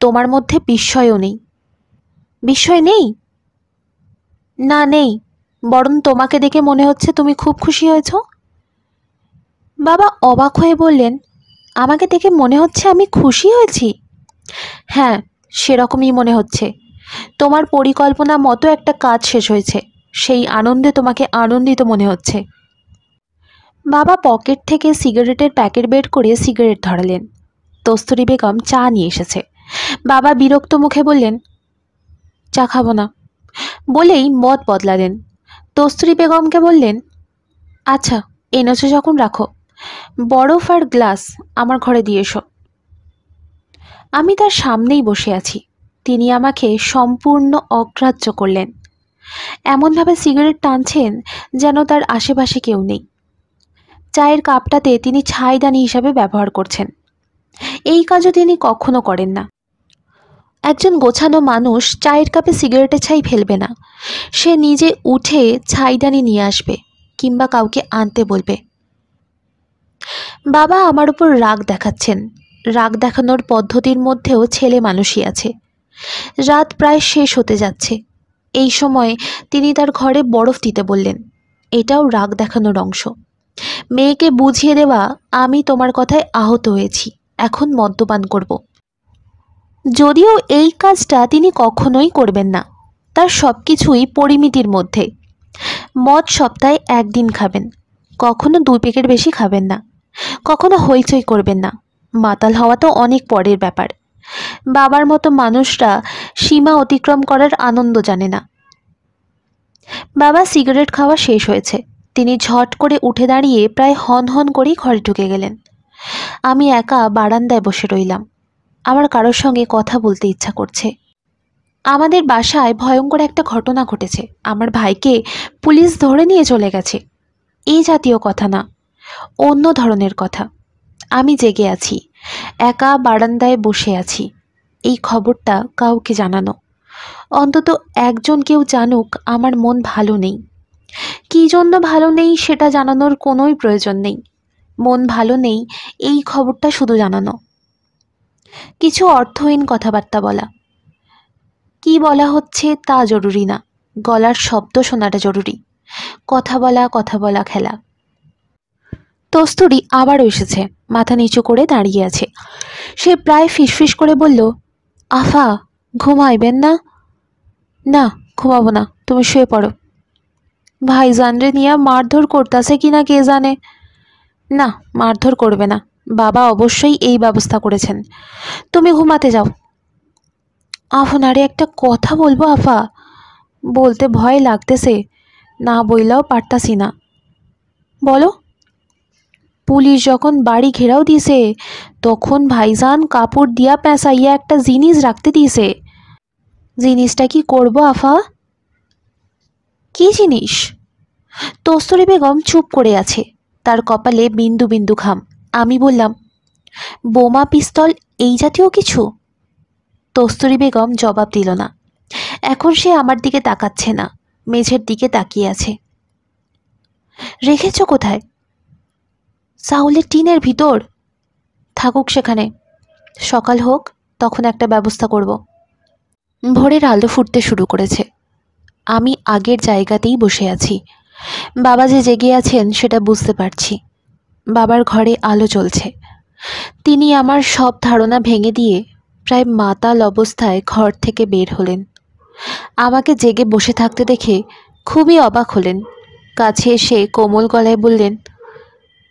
তোমার মধ্যে বিস্ময়ও নেই। বিস্ময় নেই? না, নেই, বরং তোমাকে দেখে মনে হচ্ছে তুমি খুব খুশি হয়েছ। বাবা অবাক হয়ে বললেন, আমাকে দেখে মনে হচ্ছে আমি খুশি হয়েছি? হ্যাঁ, সেরকমই মনে হচ্ছে। তোমার পরিকল্পনা মতো একটা কাজ শেষ হয়েছে, সেই আনন্দে তোমাকে আনন্দিত মনে হচ্ছে। বাবা পকেট থেকে সিগারেটের প্যাকেট বের করে সিগারেট ধরালেন। কস্তুরী বেগম চা নিয়ে এসেছে। বাবা বিরক্ত মুখে বললেন, চা খাবো না, বলেই মত বদলালেন। কস্তুরী বেগমকে বললেন, আচ্ছা, এনেছো যখন রাখো, বরফ আর গ্লাস আমার ঘরে দিয়ে এসো। আমি তার সামনেই বসে আছি, তিনি আমাকে সম্পূর্ণ অগ্রাহ্য করলেন। এমনভাবে সিগারেট টানছেন যেন তার আশেপাশে কেউ নেই। চায়ের কাপটাতে তিনি ছাইদানি হিসাবে ব্যবহার করছেন। এই কাজও তিনি কখনো করেন না। একজন গোছানো মানুষ চায়ের কাপে সিগারেটের ছাই ফেলবে না। সে নিজে উঠে ছাইদানি নিয়ে আসবে কিংবা কাউকে আনতে বলবে। বাবা আমার উপর রাগ দেখাচ্ছেন। রাগ দেখানোর পদ্ধতির মধ্যেও ছেলে মানুষই আছে। রাত প্রায় শেষ হতে যাচ্ছে। এই সময়ে তিনি তার ঘরে বরফ দিতে বললেন। এটাও রাগ দেখানোর অংশ। মেয়েকে বুঝিয়ে দেওয়া, আমি তোমার কথায় আহত হয়েছি, এখন মদ্যপান করব। যদিও এই কাজটা তিনি কখনোই করবেন না। তার সব কিছুই পরিমিতির মধ্যে। মদ সপ্তাহে একদিন খাবেন, কখনো 2 প্যাকেট বেশি খাবেন না, কখনো হইচই করবেন না। মাতাল হওয়া তো অনেক পরের ব্যাপার। বাবার মতো মানুষরা সীমা অতিক্রম করার আনন্দ জানে না। বাবা সিগারেট খাওয়া শেষ হয়েছে। তিনি ঝট করে উঠে দাঁড়িয়ে প্রায় হন হন করেই ঘরে ঢুকে গেলেন। আমি একা বারান্দায় বসে রইলাম। আমার কারোর সঙ্গে কথা বলতে ইচ্ছা করছে। আমাদের বাসায় ভয়ঙ্কর একটা ঘটনা ঘটেছে, আমার ভাইকে পুলিশ ধরে নিয়ে চলে গেছে। এই জাতীয় কথা না, অন্য ধরনের কথা। আমি জেগে আছি, একা বারান্দায় বসে আছি। এই খবরটা কাউকে জানানো, অন্তত একজন কেউ জানুক আমার মন ভালো নেই। কী জন্য ভালো নেই সেটা জানানোর কোনোই প্রয়োজন নেই। মন ভালো নেই এই খবরটা শুধু জানানো। কিছু অর্থহীন কথাবার্তা বলা, কি বলা হচ্ছে তা জরুরি না, গলার শব্দ শোনাটা জরুরি। কথা বলা খেলা। কস্তুরী আবারও এসেছে, মাথা নিচু করে দাঁড়িয়ে আছে। সে প্রায় ফিসফিস করে বলল, আফা, ঘুমাইবেন না? না, ঘুমাবো না, তুমি শুয়ে পড়ো। ভাইজানরে নিয়ে মারধর করতেছে কিনা কে জানে। না, মারধর করবে না, বাবা অবশ্যই এই ব্যবস্থা করেছেন। তুমি ঘুমাতে যাও। আপনারে একটা কথা বলবো আফা, বলতে ভয় লাগতেছে, না বইলাও পারতাছি না। বলো। পুলিশ যখন বাড়ি ঘেরাও দিছে তখন ভাইজান কাপড় দিয়া পেঁচাইয়া একটা জিনিস রাখতে দিয়েছে। জিনিসটা কি করবো আফা? কি জিনিস? কস্তুরী বেগম চুপ করে আছে, তার কপালে বিন্দু বিন্দু ঘাম। আমি বললাম, বোমা, পিস্তল, এই জাতীয় কিছু? কস্তুরী বেগম জবাব দিল না। এখন সে আমার দিকে তাকাচ্ছে না, মেঝের দিকে তাকিয়ে আছে। রেখেছ কোথায়? চাউলের টিনের ভিতর। থাকুক সেখানে, সকাল হোক তখন একটা ব্যবস্থা করব। ভোরের আলো ফুটতে শুরু করেছে। আমি আগের জায়গাতেই বসে আছি। বাবা যে জেগে আছেন সেটা বুঝতে পারছি। বাবার ঘরে আলো জ্বলছে। তিনি আমার সব ধারণা ভেঙে দিয়ে প্রায় মাতাল অবস্থায় ঘর থেকে বের হলেন। আমাকে জেগে বসে থাকতে দেখে খুবই অবাক হলেন। কাছে এসে কোমল গলায় বললেন,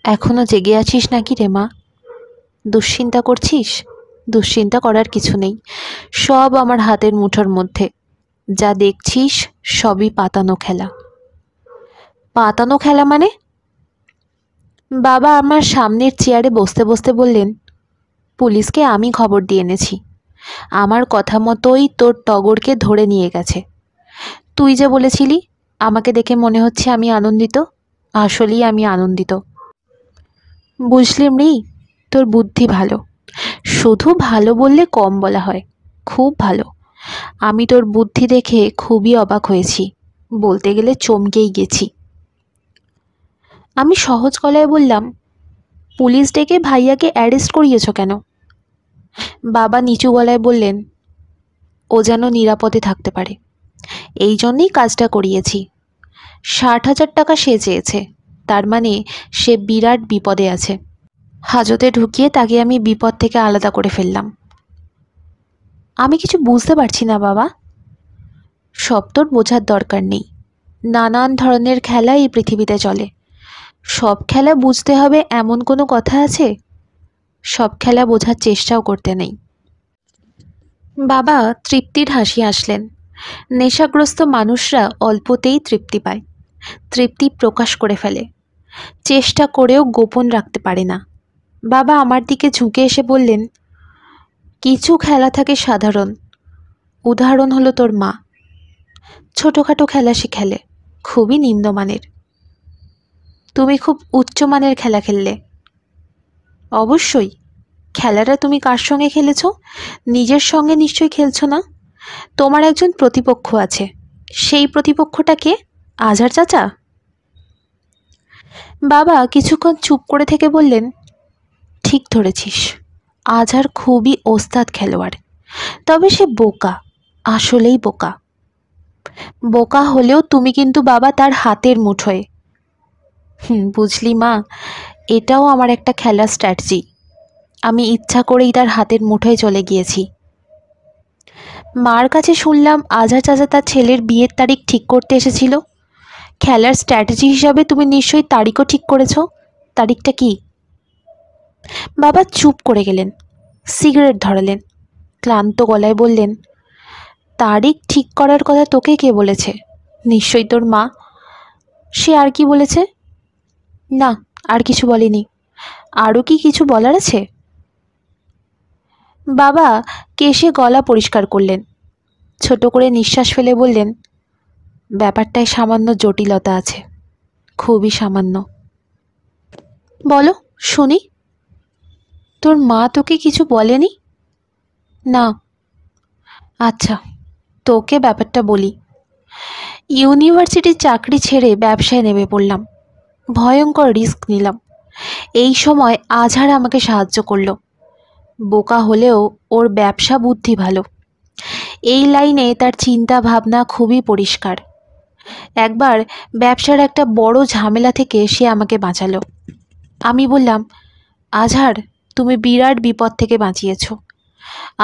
এখনো জেগে আছিস নাকি রে মা? দুশ্চিন্তা করছিস? দুশ্চিন্তা করার কিছু নেই, সব আমার হাতের মুঠোর মধ্যে। যা দেখছিস সবই পাতানো খেলা। পাতানো খেলা মানে? বাবা আমার সামনের চেয়ারে বসতে বসতে বললেন, পুলিশকে আমি খবর দিয়ে এনেছি। আমার কথা মতোই তোর টগরকে ধরে নিয়ে গেছে। তুই যে বলেছিলি আমাকে দেখে মনে হচ্ছে আমি আনন্দিত, আসলেই আমি আনন্দিত। বুঝলি মৃ, তোর বুদ্ধি ভালো। শুধু ভালো বললে কম বলা হয়, খুব ভালো। আমি তোর বুদ্ধি দেখে খুবই অবাক হয়েছি, বলতে গেলে চমকেই গেছি। আমি সহজ গলায় বললাম, পুলিশ ডেকে ভাইয়াকে অ্যারেস্ট করিয়েছ কেন? বাবা নিচু গলায় বললেন, ও যেন নিরাপদে থাকতে পারে, এই জন্যই কাজটা করিয়েছি। 60,000 টাকা সে চেয়েছে, তার মানে সে বিরাট বিপদে আছে। হাজতে ঢুকিয়ে তাকে আমি বিপদ থেকে আলাদা করে ফেললাম। আমি কিছু বুঝতে পারছি না বাবা। সব তোর বোঝার দরকার নেই। নানান ধরনের খেলা এই পৃথিবীতে চলে, সব খেলা বুঝতে হবে এমন কোনো কথা আছে? সব খেলা বোঝার চেষ্টাও করতে নেই। বাবা তৃপ্তির হাসি হাসলেন। নেশাগ্রস্ত মানুষরা অল্পতেই তৃপ্তি পায়, তৃপ্তি প্রকাশ করে ফেলে, চেষ্টা করেও গোপন রাখতে পারে না। বাবা আমার দিকে ঝুঁকে এসে বললেন, কিছু খেলা থাকে সাধারণ, উদাহরণ হলো তোর মা। ছোটোখাটো খেলা সে খেলে, খুবই নিম্নমানের। তুমি খুব উচ্চমানের খেলা খেললে। অবশ্যই। খেলাটা তুমি কার সঙ্গে খেলেছ? নিজের সঙ্গে নিশ্চয়ই খেলছো না। তোমার একজন প্রতিপক্ষ আছে, সেই প্রতিপক্ষটা কে? আজহার চাচা? বাবা কিছুক্ষণ চুপ করে থেকে বললেন, ঠিক ধরেছিস, আজহার খুবই ওস্তাদ খেলোয়াড়, তবে সে বোকা, আসলেই বোকা। বোকা হলেও তুমি কিন্তু বাবা তার হাতের মুঠোয়। বুঝলি মা, এটাও আমার একটা খেলার স্ট্র্যাটেজি। আমি ইচ্ছা করেই তার হাতের মুঠোয় চলে গিয়েছি। মার কাছে শুনলাম আজহার চাচা তার ছেলের বিয়ের তারিখ ঠিক করতে এসেছিল। খেলার স্ট্র্যাটেজি হিসাবে তুমি নিশ্চয়ই তারিখও ঠিক করেছ। তারিখটা কি? বাবা চুপ করে গেলেন, সিগারেট ধরালেন, ক্লান্ত গলায় বললেন, তারিখ ঠিক করার কথা তোকে কে বলেছে? নিশ্চয়ই তোর মা। সে আর কি বলেছে? না, আর কিছু বলেনি। আরও কি কিছু বলার আছে? বাবা কেশে গলা পরিষ্কার করলেন, ছোট করে নিঃশ্বাস ফেলে বললেন, ব্যাপারটায় সামান্য জটিলতা আছে, খুবই সামান্য। বলো শুনি। তোর মা তোকে কিছু বলেনি? না। আচ্ছা, তোকে ব্যাপারটা বলি। ইউনিভার্সিটির চাকরি ছেড়ে ব্যবসায় নেমে পড়লাম, ভয়ঙ্কর রিস্ক নিলাম। এই সময় আজহার আমাকে সাহায্য করলো। বোকা হলেও ওর ব্যবসা বুদ্ধি ভালো। এই লাইনে তার চিন্তা ভাবনা খুবই পরিষ্কার। একবার ব্যবসার একটা বড় ঝামেলা থেকে সে আমাকে বাঁচালো। আমি বললাম, আজহার, তুমি বিরাট বিপদ থেকে বাঁচিয়েছ,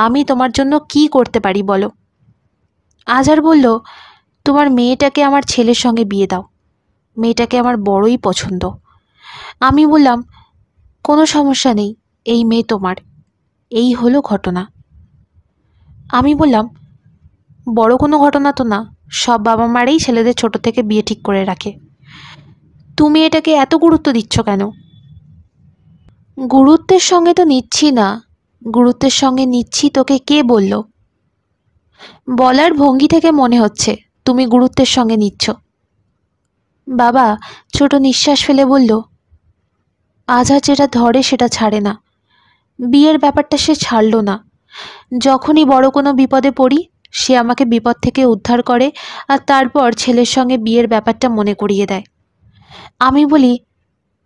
আমি তোমার জন্য কি করতে পারি বলো। আজহার বলল, তোমার মেয়েটাকে আমার ছেলের সঙ্গে বিয়ে দাও, মেয়েটাকে আমার বড়ই পছন্দ। আমি বললাম, কোনো সমস্যা নেই, এই মেয়ে তোমার। এই হলো ঘটনা। আমি বললাম, বড় কোনো ঘটনা তো না, সব বাবা মারাই ছেলেদের ছোট থেকে বিয়ে ঠিক করে রাখে, তুমি এটাকে এত গুরুত্ব দিচ্ছ কেন? গুরুত্বের সঙ্গে তো নিচ্ছি না। গুরুত্বের সঙ্গে নিচ্ছি তোকে কে বলল? বলার ভঙ্গি থেকে মনে হচ্ছে তুমি গুরুত্বের সঙ্গে নিচ্ছ। বাবা ছোট নিঃশ্বাস ফেলে বলল, আজহার যেটা ধরে সেটা ছাড়ে না। বিয়ের ব্যাপারটা সে ছাড়ল না। যখনই বড় কোনো বিপদে পড়ি সে আমাকে বিপদ থেকে উদ্ধার করে, আর তারপর ছেলের সঙ্গে বিয়ের ব্যাপারটা মনে করিয়ে দেয়। আমি বলি,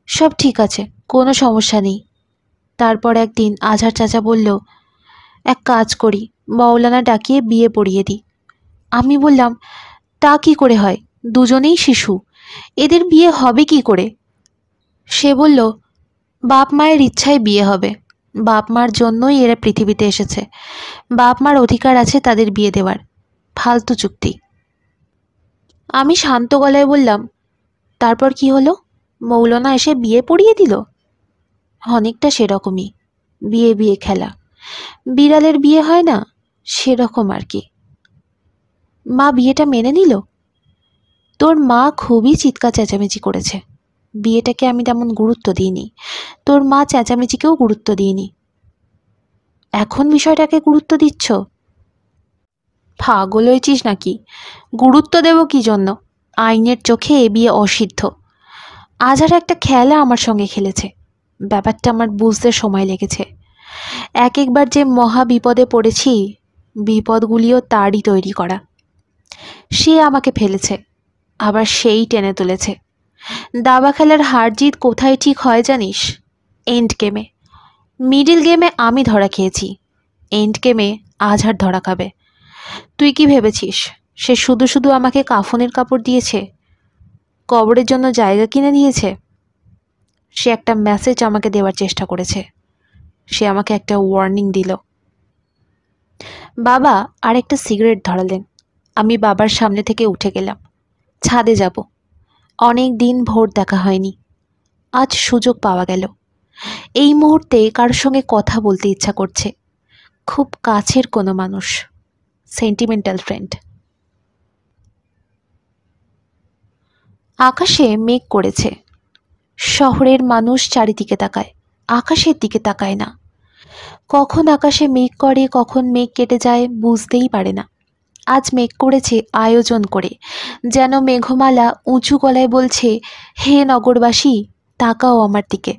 সব ঠিক আছে, কোনো সমস্যা নেই। তারপর একদিন আজহার চাচা বলল, এক কাজ করি, মৌলানা ডাকিয়ে বিয়ে পড়িয়ে দিই। আমি বললাম, তা কি করে হয়, দুজনেই শিশু, এদের বিয়ে হবে কি করে? সে বলল, বাপ মায়ের ইচ্ছায় বিয়ে হবে, বাপ মার জন্যই এরা পৃথিবীতে এসেছে, বাপ মার অধিকার আছে তাদের বিয়ে দেওয়ার, ফালতু চুক্তি। আমি শান্ত গলায় বললাম, তারপর কি হলো? মৌলানা এসে বিয়ে পড়িয়ে দিল? অনেকটা সেরকমই, বিয়ে বিয়ে খেলা, বিড়ালের বিয়ে হয় না, সেরকম আর কি। মা বিয়েটা মেনে নিল? তোর মা খুবই চিৎকার চেঁচামেচি করেছে। বিয়েটাকে আমি তেমন গুরুত্ব দিইনি, তোর মা চেঁচামেচিকেও গুরুত্ব দিইনি। এখন বিষয়টাকে গুরুত্ব দিচ্ছ? পাগল হয়েছিস নাকি? গুরুত্ব দেব কি জন্য? আইনের চোখে এ বিয়ে অসিদ্ধ। আজহার একটা খেলা আমার সঙ্গে খেলেছে, ব্যাপারটা আমার বুঝতে সময় লেগেছে। এক একবার যে মহা বিপদে পড়েছি, বিপদগুলিও তারই তৈরি করা। সে আমাকে ফেলেছে, আবার সেই টেনে তুলেছে। দাবা খেলার হার জিত কোথায় ঠিক হয় জানিস? এন্ড গেমে। মিডিল গেমে আমি ধরা খেয়েছি, এন্ড গেমে আজহার ধরা খাবে। তুই কি ভেবেছিস সে শুধু শুধু আমাকে কাফনের কাপড় দিয়েছে, কবরের জন্য জায়গা কিনে দিয়েছে? সে একটা মেসেজ আমাকে দেওয়ার চেষ্টা করেছে, সে আমাকে একটা ওয়ার্নিং দিল। বাবা আর একটা সিগারেট ধরালেন। আমি বাবার সামনে থেকে উঠে গেলাম, ছাদে যাব। অনেক দিন ভোর দেখা হয়নি, আজ সুযোগ পাওয়া গেল। এই মুহূর্তে কারোর সঙ্গে কথা বলতে ইচ্ছা করছে, খুব কাছের কোনো মানুষ, সেন্টিমেন্টাল ফ্রেন্ড। আকাশে মেঘ করেছে। শহরের মানুষ চারিদিকে তাকায়, আকাশের দিকে তাকায় না। কখন আকাশে মেঘ করে কখন মেঘ কেটে যায় বুঝতেই পারে না। আজ মেঘ করেছে আয়োজন করে, যেন মেঘমালা উঁচু গলায় বলছে, হে নগরবাসী, তাকাও আমার দিকে।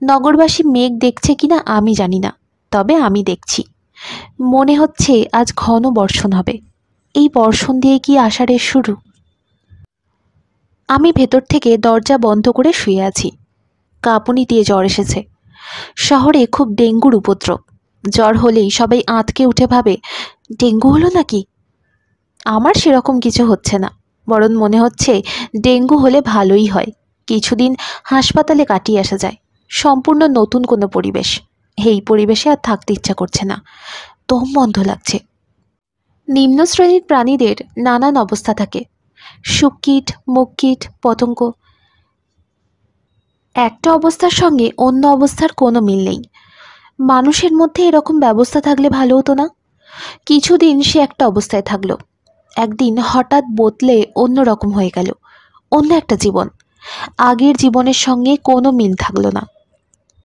নগরবাসী মেঘ দেখছে কিনা আমি জানি না, তবে আমি দেখছি। মনে হচ্ছে আজ ঘন বর্ষণ হবে। এই বর্ষণ দিয়ে কি আষাঢ়ের শুরু? আমি ভেতর থেকে দরজা বন্ধ করে শুয়ে আছি। কাঁপুনি দিয়ে জ্বর এসেছে। শহরে খুব ডেঙ্গুর উপদ্রব। জ্বর হলেই সবাই আঁতকে উঠে ভাবে, ডেঙ্গু হলো নাকি? আমার সেরকম কিছু হচ্ছে না, বরং মনে হচ্ছে ডেঙ্গু হলে ভালোই হয়, কিছুদিন হাসপাতালে কাটিয়ে আসা যায়। সম্পূর্ণ নতুন কোনো পরিবেশ, এই পরিবেশে আর থাকতে ইচ্ছা করছে না, দম বন্ধ লাগছে। নিম্ন শ্রেণীর প্রাণীদের নানান অবস্থা থাকে, সুকীট, মুখকীট, পতঙ্গ। একটা অবস্থার সঙ্গে অন্য অবস্থার কোনো মিল নেই। মানুষের মধ্যে এরকম ব্যবস্থা থাকলে ভালো হতো না? কিছুদিন সে একটা অবস্থায় থাকলো, একদিন হঠাৎ বদলে অন্য রকম হয়ে গেল, অন্য একটা জীবন। আগের জীবনের সঙ্গে কোনো মিল থাকলো না।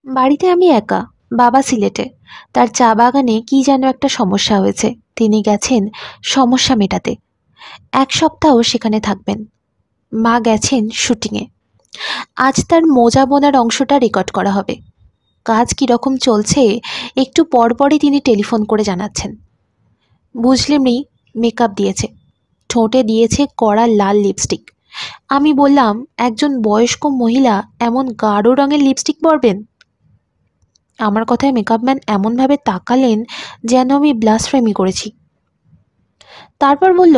বাড়িতে আমি একা, বাবা সিলেটে, তার চা বাগানে কি যেন একটা সমস্যা হয়েছে, তিনি গেছেন সমস্যা মেটাতে। 1 সপ্তাহ সেখানে থাকবেন। মা গেছেন শুটিংয়ে। আজ তার মোজা বোনার অংশটা রেকর্ড করা হবে। কাজ কীরকম চলছে একটু পরপরই তিনি টেলিফোন করে জানাচ্ছেন। বুঝলেমনি, মেকআপ দিয়েছে, ঠোঁটে দিয়েছে কড়া লাল লিপস্টিক। আমি বললাম, একজন বয়স্ক মহিলা এমন গাঢ় রঙের লিপস্টিক পরবেন? আমার কথায় মেকআপম্যান এমনভাবে তাকালেন যেন আমি ব্লাসফেমি করেছি। তারপর বলল,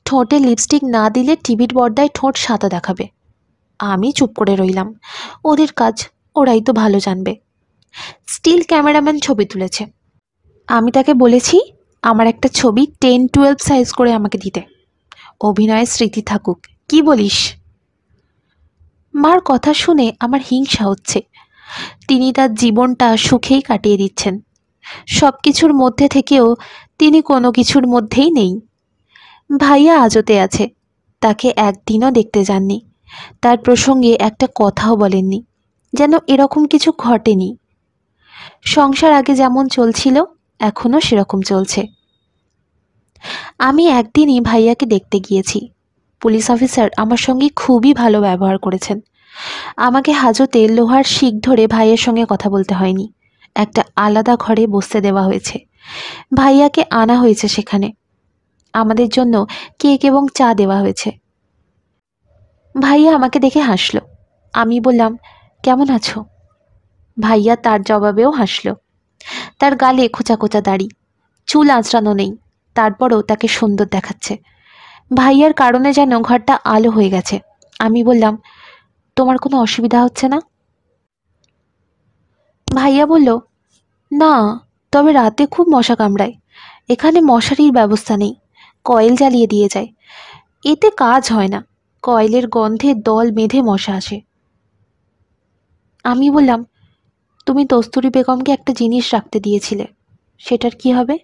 ঠোঁটে লিপস্টিক না দিলে টিভির পর্দায় ঠোঁট সাদা দেখাবে। আমি চুপ করে রইলাম। ওদের কাজ, ওরাই তো ভালো জানবে। স্টিল ক্যামেরাম্যান ছবি তুলেছে। আমি তাকে বলেছি আমার একটা ছবি 10-12 সাইজ করে আমাকে দিতে। অভিনয়ের স্মৃতি থাকুক, কি বলিস? মার কথা শুনে আমার হিংসা হচ্ছে। তিনি তার জীবনটা সুখেই কাটিয়ে দিচ্ছেন। সব কিছুর মধ্যে থেকেও তিনি কোনো কিছুর মধ্যেই নেই। ভাইয়া আজতে আছে, তাকে একদিনও দেখতে যাননি, তার প্রসঙ্গে একটা কথাও বলেননি, যেন এরকম কিছু ঘটেনি। সংসার আগে যেমন চলছিল এখনও সেরকম চলছে। আমি একদিনই ভাইয়াকে দেখতে গিয়েছি। পুলিশ অফিসার আমার সঙ্গে খুবই ভালো ব্যবহার করেছেন। আমাকে হাজতে লোহার শিক ধরে ভাইয়ের সঙ্গে কথা বলতে হয়নি, একটা আলাদা ঘরে বসতে দেওয়া হয়েছে। ভাইয়াকে আনা হয়েছে সেখানে। আমাদের জন্য কেক এবং চা দেওয়া হয়েছে। ভাইয়া আমাকে দেখে হাসল। আমি বললাম, কেমন আছো? ভাইয়া তার জবাবেও হাসল। তার গালে খোঁচা খোঁচা দাড়ি, চুল আঁচড়ানো নেই, তারপরও তাকে সুন্দর দেখাচ্ছে। ভাইয়ার কারণে যেন ঘরটা আলো হয়ে গেছে। আমি বললাম, তোমার কোনো অসুবিধা হচ্ছে না? ভাইয়া বলল, না, তবে রাতে খুব মশা কামড়ায়। এখানে মশারির ব্যবস্থা নেই, কয়েল জ্বালিয়ে দিয়ে যায়, এতে কাজ হয় না, কয়েলের গন্ধে দল বেঁধে মশা আসে। আমি বললাম, তুমি দস্তুরি বেগমকে একটা জিনিস রাখতে দিয়েছিলে, সেটার কি হবে?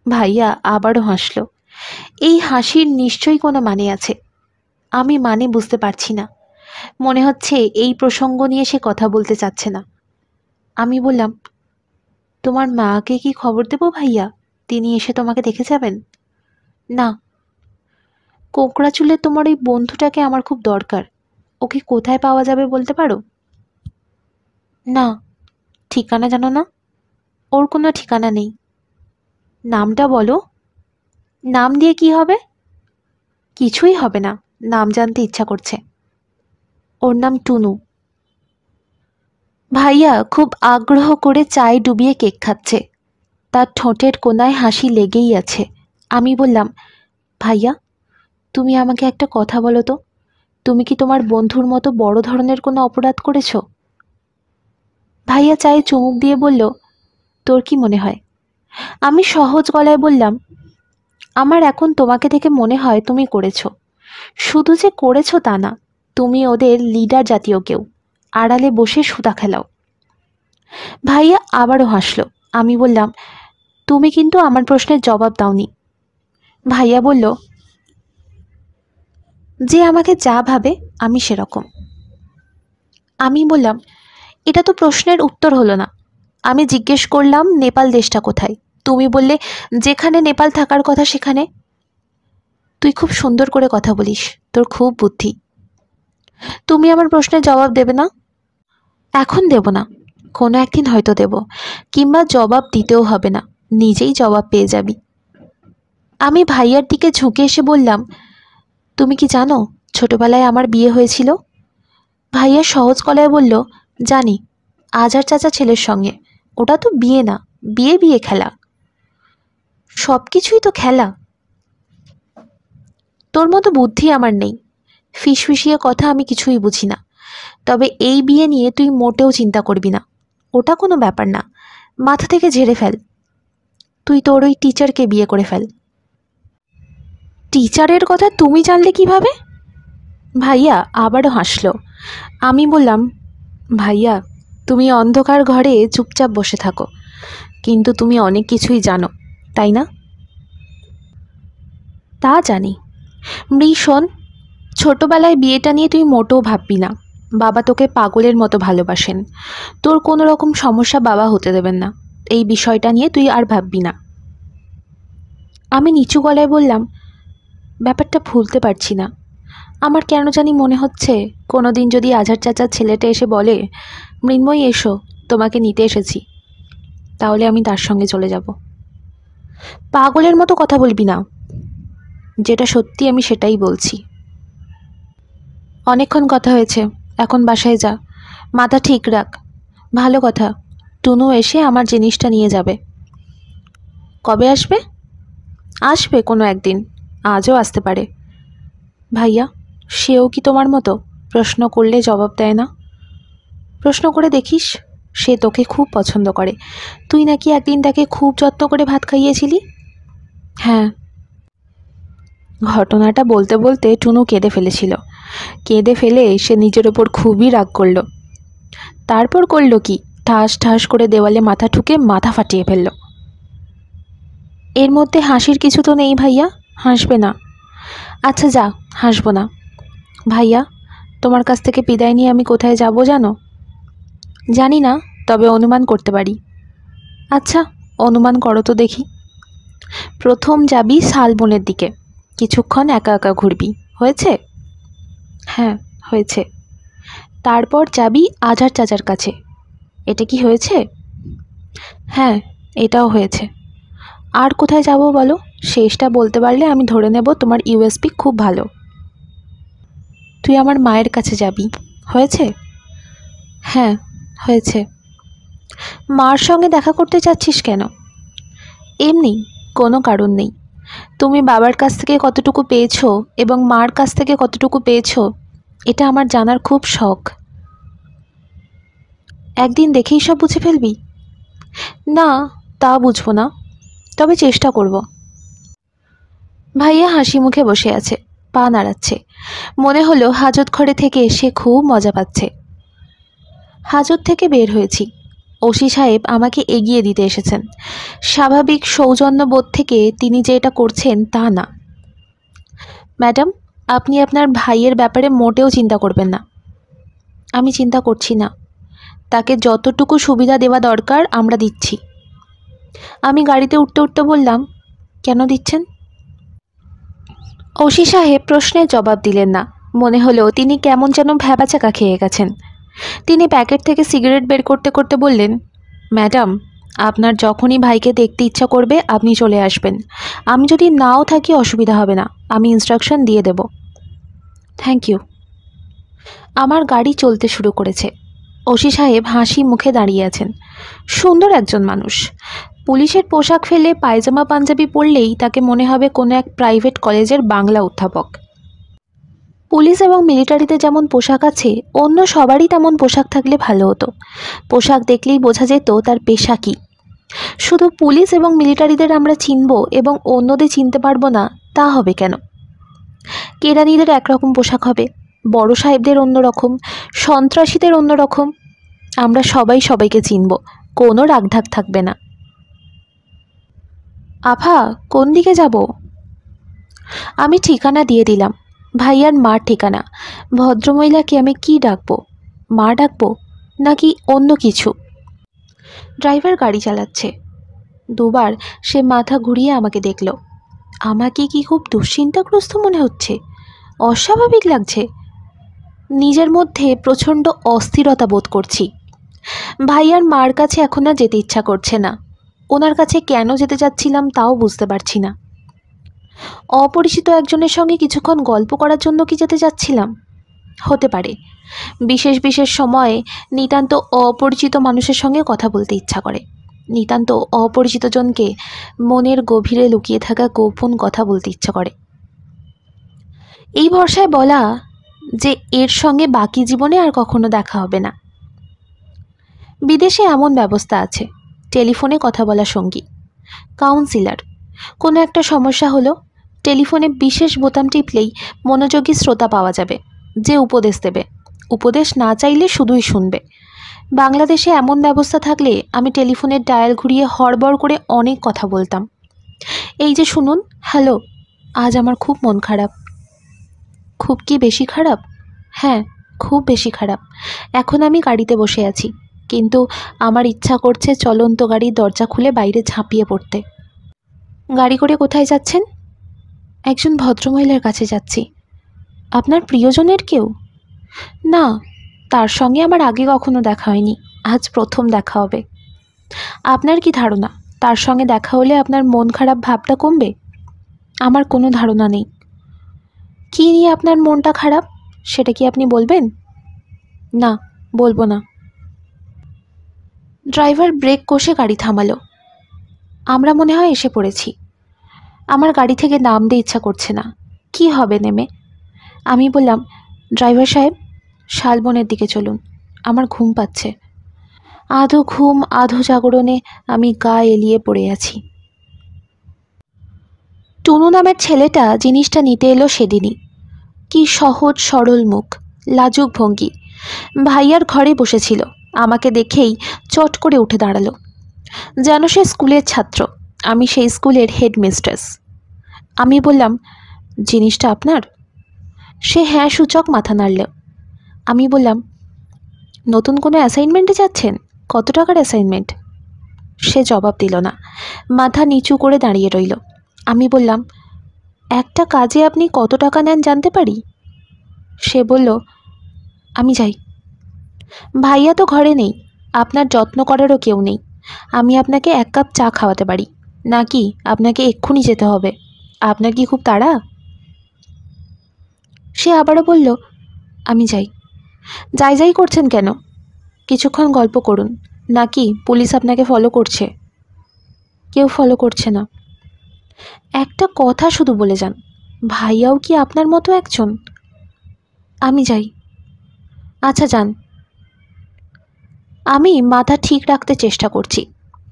ভাইয়া আবারও হাসল। এই হাসির নিশ্চয়ই কোনো মানে আছে। আমি মানে বুঝতে পারছি না। মনে হচ্ছে এই প্রসঙ্গ নিয়ে সে কথা বলতে চাচ্ছে না। আমি বললাম, তোমার মাকে কি খবর দেবো ভাইয়া? তিনি এসে তোমাকে দেখে যাবেন? না। কোকড়া চুলে তোমার ওই বন্ধুটাকে আমার খুব দরকার, ওকে কোথায় পাওয়া যাবে বলতে পারো? না। ঠিকানা জানো না? ওর কোনো ঠিকানা নেই। নামটা বলো। নাম দিয়ে কি হবে? কিছুই হবে না, নাম জানতে ইচ্ছা করছে। ওর নাম টুনু। ভাইয়া খুব আগ্রহ করে চায়ে ডুবিয়ে কেক খাচ্ছে। তার ঠোঁটের কোনায় হাসি লেগেই আছে। আমি বললাম, ভাইয়া, তুমি আমাকে একটা কথা বলো তো, তুমি কি তোমার বন্ধুর মতো বড় ধরনের কোনো অপরাধ করেছ? ভাইয়া চায়ে চুমুক দিয়ে বলল, তোর কি মনে হয়? আমি সহজ গলায় বললাম, আমার এখন তোমাকে দেখে মনে হয় তুমি করেছ। শুধু যে করেছ তা না, তুমি ওদের লিডার জাতীয় কেউ, আড়ালে বসে সুতা খেলাও। ভাইয়া আবারও হাসল। আমি বললাম, তুমি কিন্তু আমার প্রশ্নের জবাব দাওনি। ভাইয়া বলল, যে আমাকে যা ভাবে আমি সেরকম। আমি বললাম, এটা তো প্রশ্নের উত্তর হলো না। আমি জিজ্ঞেস করলাম নেপাল দেশটা কোথায়, তুমি বললে যেখানে নেপাল থাকার কথা সেখানে। তুই খুব সুন্দর করে কথা বলিস, তোর খুব বুদ্ধি। তুমি আমার প্রশ্নের জবাব দেবে না? এখন দেব না, কোনো একদিন হয়তো দেব, কিংবা জবাব দিতেও হবে না, নিজেই জবাব পেয়ে যাবি। আমি ভাইয়ার দিকে ঝুঁকে এসে বললাম, তুমি কি জানো ছোটবেলায় আমার বিয়ে হয়েছিল? ভাইয়া সহজ গলায় বলল, জানি, আজার চাচা ছেলের সঙ্গে। ওটা তো বিয়ে না, বিয়ে বিয়ে খেলা। সব কিছুই তো খেলা। তোর মতো বুদ্ধি আমার নেই, ফিসফিসিয়ে কথা আমি কিছুই বুঝি না। তবে এই বিয়ে নিয়ে তুই মোটেও চিন্তা করবি না, ওটা কোনো ব্যাপার না, মাথা থেকে ঝেড়ে ফেল। তুই তোর ওই টিচারকে বিয়ে করে ফেল। টিচারের কথা তুমি জানলে কিভাবে? ভাইয়া আবারও হাসল। আমি বললাম, ভাইয়া, তুমি অন্ধকার ঘরে চুপচাপ বসে থাকো, কিন্তু তুমি অনেক কিছুই জানো, তাই না? তা জানি। মৃ, শোন, ছোটবেলায় বিয়েটা নিয়ে তুই মোটেও ভাববি না। বাবা তোকে পাগলের মতো ভালোবাসেন। তোর কোনো রকম সমস্যা বাবা হতে দেবেন না। এই বিষয়টা নিয়ে তুই আর ভাববি না। আমি নিচু গলায় বললাম, ব্যাপারটা ভুলতে পারছি না। আমার কেন জানি মনে হচ্ছে কোনো দিন যদি আজহার চাচার ছেলেটা এসে বলে, মৃন্ময়ী এসো, তোমাকে নিতে এসেছি, তাহলে আমি তার সঙ্গে চলে যাব। পাগলের মতো কথা বলবি না, যেটা সত্যি আমি সেটাই বলছি। অনেকক্ষণ কথা হয়েছে, এখন বাসায় যা, মাথা ঠিক রাখ। ভালো কথা, টুনু এসে আমার জিনিসটা নিয়ে যাবে। কবে আসবে? আসবে কোনো একদিন, আজও আসতে পারে। ভাইয়া, সেও কি তোমার মতো প্রশ্ন করলে জবাব দেয় না? প্রশ্ন করে দেখিস, সে তোকে খুব পছন্দ করে। তুই নাকি একদিন তাকে খুব যত্ন করে ভাত খাইয়েছিলি। হ্যাঁ। ঘটনাটা বলতে বলতে টুনু কেঁদে ফেলেছিল। কেঁদে ফেলে সে নিজের ওপর খুবই রাগ করল। তারপর করল কি, ঠাস ঠাস করে দেওয়ালে মাথা ঠুকে মাথা ফাটিয়ে ফেলল। এর মধ্যে হাসির কিছু তো নেই ভাইয়া, হাসবে না। আচ্ছা যা, হাসবো না। ভাইয়া, তোমার কাছ থেকে বিদায় নিয়ে আমি কোথায় যাব জানো? জানি না, তবে অনুমান করতে পারি। আচ্ছা, অনুমান করো তো দেখি। প্রথম যাবি শালবনের দিকে, কিছুক্ষণ একা একা ঘুরবি, হয়েছে? হ্যাঁ, হয়েছে। তারপর যাবি আজহার চাচার কাছে, এটা কি হয়েছে? হ্যাঁ, এটাও হয়েছে। আর কোথায় যাব বলো? শেষটা বলতে পারলে আমি ধরে নেব তোমার ইউএসপি খুব ভালো। তুই আমার মায়ের কাছে যাবি, হয়েছে? হ্যাঁ, হয়েছে। মার সঙ্গে দেখা করতে চাচ্ছিস কেন? এমনি, কোনো কারণ নেই। তুমি বাবার কাছ থেকে কতটুকু পেয়েছো এবং মার কাছ থেকে কতটুকু পেয়েছো, এটা আমার জানার খুব শখ। একদিন দেখেই সব বুঝে ফেলবি? না, তা বুঝবো না, তবে চেষ্টা করব। ভাইয়া হাসি মুখে বসে আছে, পা নাড়াচ্ছে। মনে হলো হাজত ঘরে থেকে সে খুব মজা পাচ্ছে। হাজত থেকে বের হয়েছি, ওসি সাহেব আমাকে এগিয়ে দিতে এসেছেন। স্বাভাবিক সৌজন্যবোধ থেকে তিনি যে এটা করছেন তা না। ম্যাডাম, আপনি আপনার ভাইয়ের ব্যাপারে মোটেও চিন্তা করবেন না। আমি চিন্তা করছি না, তাকে যতটুকু সুবিধা দেওয়া দরকার আমরা দিচ্ছি। আমি গাড়িতে উঠতে উঠতে বললাম, কেন দিচ্ছেন? ওসি সাহেব প্রশ্নের জবাব দিলেন না। মনে হলো তিনি কেমন যেন ভ্যাবাচাকা খেয়ে গেছেন। তিনি প্যাকেট থেকে সিগারেট বের করতে করতে বললেন, ম্যাডাম, আপনার যখনই ভাইকে দেখতে ইচ্ছা করবে আপনি চলে আসবেন। আমি যদি নাও থাকি অসুবিধা হবে না, আমি ইনস্ট্রাকশন দিয়ে দেব। Thank you. আমার গাড়ি চলতে শুরু করেছে। ওসি সাহেব হাসি মুখে দাঁড়িয়ে আছেন। সুন্দর একজন মানুষ। পুলিশের পোশাক ফেলে পায়জামা পাঞ্জাবি পরলেই তাকে মনে হবে কোনো এক প্রাইভেট কলেজের বাংলা অধ্যাপক। পুলিশ এবং মিলিটারিতে যেমন পোশাক আছে, অন্য সবারই তেমন পোশাক থাকলে ভালো হতো। পোশাক দেখলেই বোঝা যেত তার পেশা কী। শুধু পুলিশ এবং মিলিটারিদের আমরা চিনব এবং অন্যদের চিনতে পারবো না, তা হবে কেন? কেরানিদের একরকম পোশাক হবে, বড় সাহেবদের অন্যরকম, সন্ত্রাসীদের অন্যরকম। আমরা সবাই সবাইকে চিনব, কোনো রাগঢাক থাকবে না। আভা, কোন দিকে যাব? আমি ঠিকানা দিয়ে দিলাম, ভাইয়ার মার ঠিকানা। ভদ্রমহিলাকে আমি কি ডাকবো? মা ডাকবো নাকি অন্য কিছু? ড্রাইভার গাড়ি চালাচ্ছে। দুবার সে মাথা ঘুরিয়ে আমাকে দেখল। আমাকে কি খুব দুশ্চিন্তাগ্রস্ত মনে হচ্ছে? অস্বাভাবিক লাগছে? নিজের মধ্যে প্রচণ্ড অস্থিরতা বোধ করছি। ভাইয়ার মার কাছে এখন আর যেতে ইচ্ছা করছে না। ওনার কাছে কেন যেতে যাচ্ছিলাম তাও বুঝতে পারছি না। অপরিচিত একজনের সঙ্গে কিছুক্ষণ গল্প করার জন্য কি যেতে যাচ্ছিলাম? হতে পারে। বিশেষ বিশেষ সময়ে নিতান্ত অপরিচিত মানুষের সঙ্গে কথা বলতে ইচ্ছা করে। নিতান্ত অপরিচিত জনকে মনের গভীরে লুকিয়ে থাকা গোপন কথা বলতে ইচ্ছা করে। এই ভরসায় বলা যে এর সঙ্গে বাকি জীবনে আর কখনো দেখা হবে না। বিদেশে এমন ব্যবস্থা আছে, টেলিফোনে কথা বলা সঙ্গী, কাউন্সিলর। কোনো একটা সমস্যা হলো, টেলিফোনে বিশেষ বোতাম টিপলেই মনোযোগী শ্রোতা পাওয়া যাবে, যে উপদেশ দেবে। উপদেশ না চাইলে শুধুই শুনবে। বাংলাদেশে এমন ব্যবস্থা থাকলে আমি টেলিফোনের ডায়াল ঘুরিয়ে হড়বড় করে অনেক কথা বলতাম। এই যে শুনুন, হ্যালো, আজ আমার খুব মন খারাপ। খুব কি বেশি খারাপ? হ্যাঁ, খুব বেশি খারাপ। এখন আমি গাড়িতে বসে আছি, কিন্তু আমার ইচ্ছা করছে চলন্ত গাড়ির দরজা খুলে বাইরে ঝাঁপিয়ে পড়তে। গাড়ি করে কোথায় যাচ্ছেন? একজন ভদ্রমহিলার কাছে যাচ্ছি। আপনার প্রিয়জনের কেউ? না, তার সঙ্গে আমার আগে কখনো দেখা হয়নি, আজ প্রথম দেখা হবে। আপনার কি ধারণা তার সঙ্গে দেখা হলে আপনার মন খারাপ ভাবটা কমবে? আমার কোনো ধারণা নেই। কী নিয়ে আপনার মনটা খারাপ সেটা কি আপনি বলবেন? না, বলবো না। ড্রাইভার ব্রেক কষে গাড়ি থামালো। আমরা মনে হয় এসে পড়েছি। আমার গাড়ি থেকে নামতে ইচ্ছা করছে না। কি হবে নেমে? আমি বললাম, ড্রাইভার সাহেব, শালবনের দিকে চলুন, আমার ঘুম পাচ্ছে। আধো ঘুম আধো জাগরণে আমি গা এলিয়ে পড়ে আছি। টুনু নামের ছেলেটা জিনিসটা নিতে এলো সেদিনই। কি সহজ সরল মুখ, লাজুক ভঙ্গি। ভাইয়ার ঘরে বসেছিল, আমাকে দেখেই চট করে উঠে দাঁড়ালো, যেন সে স্কুলের ছাত্র, আমি সেই স্কুলের হেডমিস্ট্রেস। আমি বললাম, জিনিসটা আপনার? সে হ্যাঁ সূচক মাথা নাড়ল। আমি বললাম, নতুন কোনো অ্যাসাইনমেন্টে যাচ্ছেন? কত টাকার অ্যাসাইনমেন্ট? সে জবাব দিল না, মাথা নিচু করে দাঁড়িয়ে রইল। আমি বললাম, একটা কাজে আপনি কত টাকা নেন জানতে পারি? সে বলল, আমি যাই। ভাইয়া তো ঘরে নেই, আপনার যত্ন করারও কেউ নেই। আমি আপনাকে এক কাপ চা খাওয়াতে পারি, নাকি আপনাকে এক্ষুনি যেতে হবে? আপনার কি খুব তাড়া? সে আবারও বলল, আমি যাই। যাই যাই করছেন কেন? কিছুক্ষণ গল্প করুন, নাকি পুলিশ আপনাকে ফলো করছে? কেউ ফলো করছে না। একটা কথা শুধু বলে যান, ভাইয়াও কি আপনার মতো একজন? আমি যাই। আচ্ছা যান। আমি মাথা ঠিক রাখতে চেষ্টা করছি,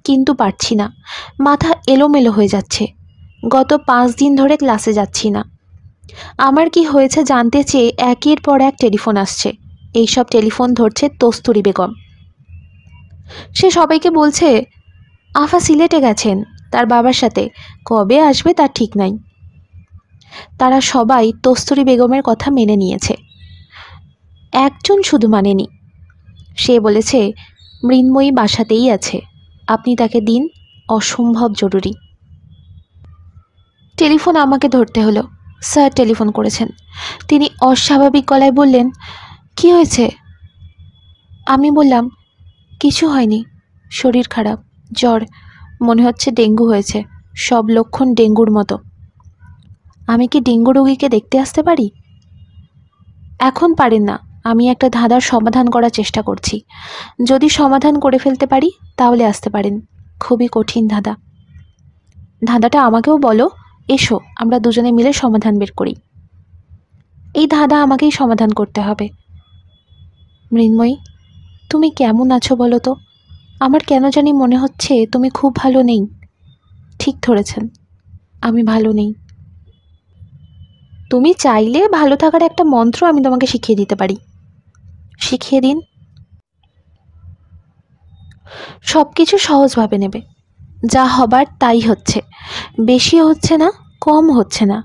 কিন্তু পারছি না। মাথা এলোমেলো হয়ে যাচ্ছে। গত 5 দিন ধরে ক্লাসে যাচ্ছি না। আমার কি হয়েছে জানতে চেয়ে একের পর এক টেলিফোন আসছে। এইসব টেলিফোন ধরছে কস্তুরী বেগম। সে সবাইকে বলছে আফা সিলেটে গেছেন তার বাবার সাথে, কবে আসবে তার ঠিক নাই। তারা সবাই কস্তুরী বেগমের কথা মেনে নিয়েছে, একজন শুধু মানেনি। সে বলেছে মৃন্ময়ী বাসাতেই আছে, আপনি তাকে দিন, অসম্ভব জরুরি। টেলিফোন আমাকে ধরতে হলো। স্যার টেলিফোন করেছেন। তিনি অস্বাভাবিক গলায় বললেন, কি হয়েছে? আমি বললাম, কিছু হয়নি, শরীর খারাপ, জ্বর, মনে হচ্ছে ডেঙ্গু হয়েছে, সব লক্ষণ ডেঙ্গুর মতো। আমি কি ডেঙ্গু রোগীকে দেখতে আসতে পারি? এখন পারেন না, আমি একটা ধাঁধার সমাধান করার চেষ্টা করছি। যদি সমাধান করে ফেলতে পারি তাহলে আসতে পারেন। খুবই কঠিন ধাঁধা। ধাঁধাটা আমাকেও বলো, এসো আমরা দুজনে মিলে সমাধান বের করি। এই ধাঁধা আমাকেই সমাধান করতে হবে। মৃন্ময়ী, তুমি কেমন আছো বলো তো? আমার কেন জানি মনে হচ্ছে তুমি খুব ভালো নেই। ঠিক ধরেছেন, আমি ভালো নেই। তুমি চাইলে ভালো থাকার একটা মন্ত্র আমি তোমাকে শিখিয়ে দিতে পারি। শিখিয়ে দিন। সব কিছু সহজভাবে নেবে, যা হবার তাই হচ্ছে, বেশি হচ্ছে না, কম হচ্ছে না।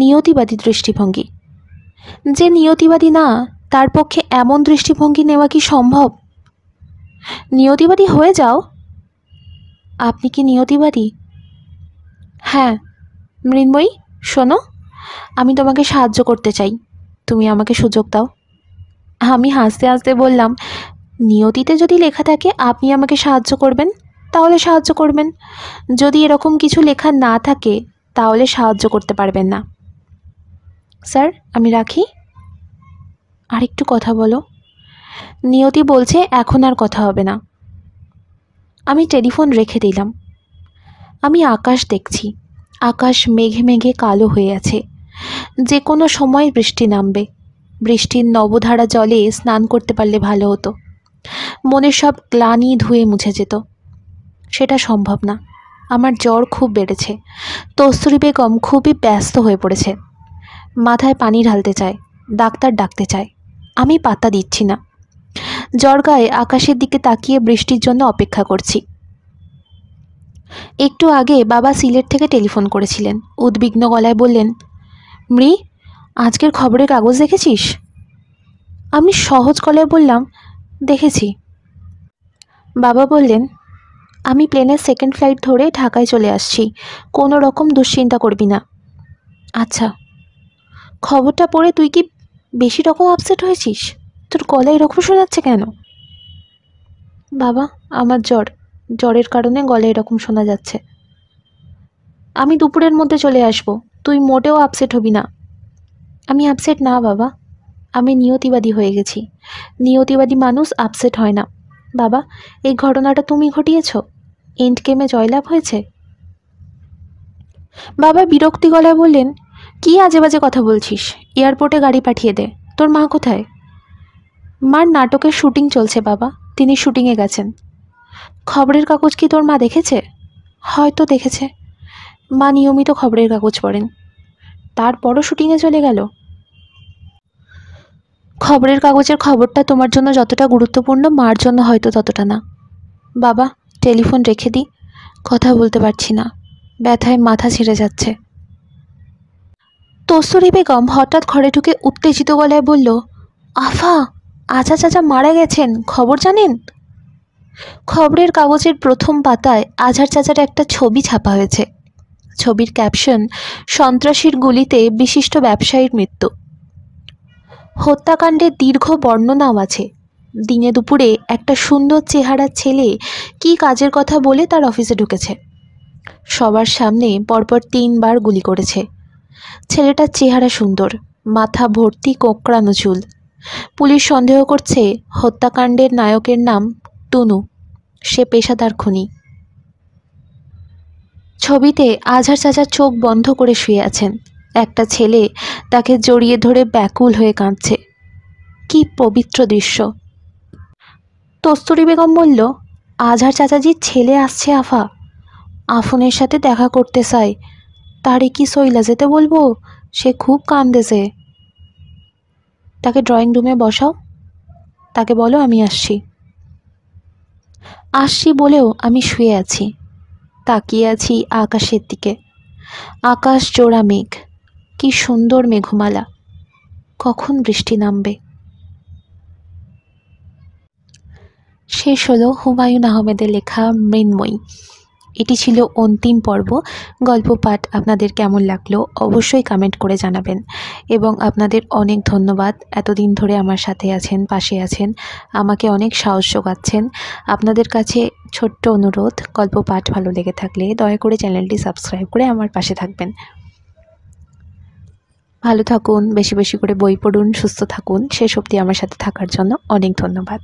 নিয়তিবাদী দৃষ্টিভঙ্গি। যে নিয়তিবাদী না তার পক্ষে এমন দৃষ্টিভঙ্গি নেওয়া কি সম্ভব? নিয়তিবাদী হয়ে যাও। আপনি কি নিয়তিবাদী? হ্যাঁ। মৃন্ময়ী, শোনো, আমি তোমাকে সাহায্য করতে চাই, তুমি আমাকে সুযোগ দাও। আমি হাসতে হাসতে বললাম, নিয়তিতে যদি লেখা থাকে আপনি আমাকে সাহায্য করবেন, তাহলে সাহায্য করবেন। যদি এরকম কিছু লেখা না থাকে তাহলে সাহায্য করতে পারবেন না। স্যার, আমি রাখি। আর একটু কথা বলো। নিয়তি বলছে এখন আর কথা হবে না। আমি টেলিফোন রেখে দিলাম। আমি আকাশ দেখছি। আকাশ মেঘে মেঘে কালো হয়ে আছে। যে কোনো সময় বৃষ্টি নামবে। বৃষ্টির নবধারা জলে স্নান করতে পারলে ভালো হতো। মনের সব গ্লানি ধুয়ে মুছে যেত। সেটা সম্ভব না। আমার জ্বর খুব বেড়েছে। কস্তুরী বেগম খুবই ব্যস্ত হয়ে পড়েছে। মাথায় পানি ঢালতে চায়, ডাক্তার ডাকতে চায়। আমি পাত্তা দিচ্ছি না। জ্বর গায়ে আকাশের দিকে তাকিয়ে বৃষ্টির জন্য অপেক্ষা করছি। একটু আগে বাবা সিলেট থেকে টেলিফোন করেছিলেন। উদ্বিগ্ন গলায় বললেন, মৃ, আজকের খবরের কাগজ দেখেছিস? আমি সহজ গলায় বললাম, দেখেছি। বাবা বললেন, আমি প্লেনের সেকেন্ড ফ্লাইট ধরে ঢাকায় চলে আসছি, কোনো রকম দুশ্চিন্তা করবি না। আচ্ছা। খবরটা পড়ে তুই কি বেশি রকম আপসেট হয়েছিস? তোর গলায় এরকম শোনাচ্ছে কেন? বাবা, আমার জ্বরের কারণে গলায় এরকম শোনা যাচ্ছে। আমি দুপুরের মধ্যে চলে আসব, তুই মোটেও আপসেট হবি না। আমি আপসেট না বাবা, আমি নিয়তিবাদী হয়ে গেছি। নিয়তিবাদী মানুষ আপসেট হয় না। বাবা, এই ঘটনাটা তুমি ঘটিয়েছ? এন্ড গেমে জয়লাভ হয়েছে? বাবা বিরক্তি গলায় বললেন, কি আজে বাজে কথা বলছিস? এয়ারপোর্টে গাড়ি পাঠিয়ে দে। তোর মা কোথায়? মার নাটকের শুটিং চলছে বাবা, তিনি শুটিংয়ে গেছেন। খবরের কাগজ কি তোর মা দেখেছে? হয়তো দেখেছে। মা নিয়মিত খবরের কাগজ পড়েন। তারপরও শুটিংয়ে চলে গেল? খবরের কাগজের খবরটা তোমার জন্য যতটা গুরুত্বপূর্ণ, মার জন্য হয়তো ততটা না। বাবা, টেলিফোন রেখে দিই, কথা বলতে পারছি না, ব্যথায় মাথা ছিঁড়ে যাচ্ছে। তস্তরি বেগম হঠাৎ ঘরে ঢুকে উত্তেজিত গলায় বলল, আফা, আজা চাচা মারা গেছেন, খবর জানেন? খবরের কাগজের প্রথম পাতায় আজহার চাচার একটা ছবি ছাপা হয়েছে। ছবির ক্যাপশন, সন্ত্রাসীর গুলিতে বিশিষ্ট ব্যবসায়ীর মৃত্যু। হত্যাকাণ্ডের দীর্ঘ বর্ণনাও আছে। দিনে দুপুরে একটা সুন্দর চেহারার ছেলে কি কাজের কথা বলে তার অফিসে ঢুকেছে। সবার সামনে পরপর 3বার গুলি করেছে। ছেলেটার চেহারা সুন্দর, মাথা ভর্তি কোঁকড়ানো চুল। পুলিশ সন্দেহ করছে হত্যাকাণ্ডের নায়কের নাম টুনু, সে পেশাদার খুনি। ছবিতে আজহার চাচার চোখ বন্ধ করে শুয়ে আছেন। একটা ছেলে তাকে জড়িয়ে ধরে ব্যাকুল হয়ে কাঁদছে। কি পবিত্র দৃশ্য। তস্তরি বেগম বলল, আজহার চাচাজির ছেলে আসছে আফা, আফনের সাথে দেখা করতে চাই। তারে কি সইলা যেতে বলবো? সে খুব কান্দেছে। তাকে ড্রয়িং রুমে বসাও, তাকে বলো আমি আসছি। আসছি বলেও আমি শুয়ে আছি, তাকিয়ে আছি আকাশের দিকে। আকাশ জোড়া মেঘ, কি সুন্দর মেঘমালা, কখন বৃষ্টি নামবে। শেষ হলো হুমায়ুন আহমেদের লেখা মৃন্ময়ী। এটি ছিল অন্তিম পর্ব। গল্প পাঠ আপনাদের কেমন লাগলো অবশ্যই কমেন্ট করে জানাবেন, এবং আপনাদের অনেক ধন্যবাদ, এতদিন ধরে আমার সাথে আছেন, পাশে আছেন, আমাকে অনেক সাহস যোগাচ্ছেন। আপনাদের কাছে ছোট্ট অনুরোধ, গল্প পাঠ ভালো লেগে থাকলে দয়া করে চ্যানেলটি সাবস্ক্রাইব করে আমার পাশে থাকবেন। ভালো থাকুন, বেশি বেশি করে বই পড়ুন, সুস্থ থাকুন। শেষ অবধি আমার সাথে থাকার জন্য অনেক ধন্যবাদ।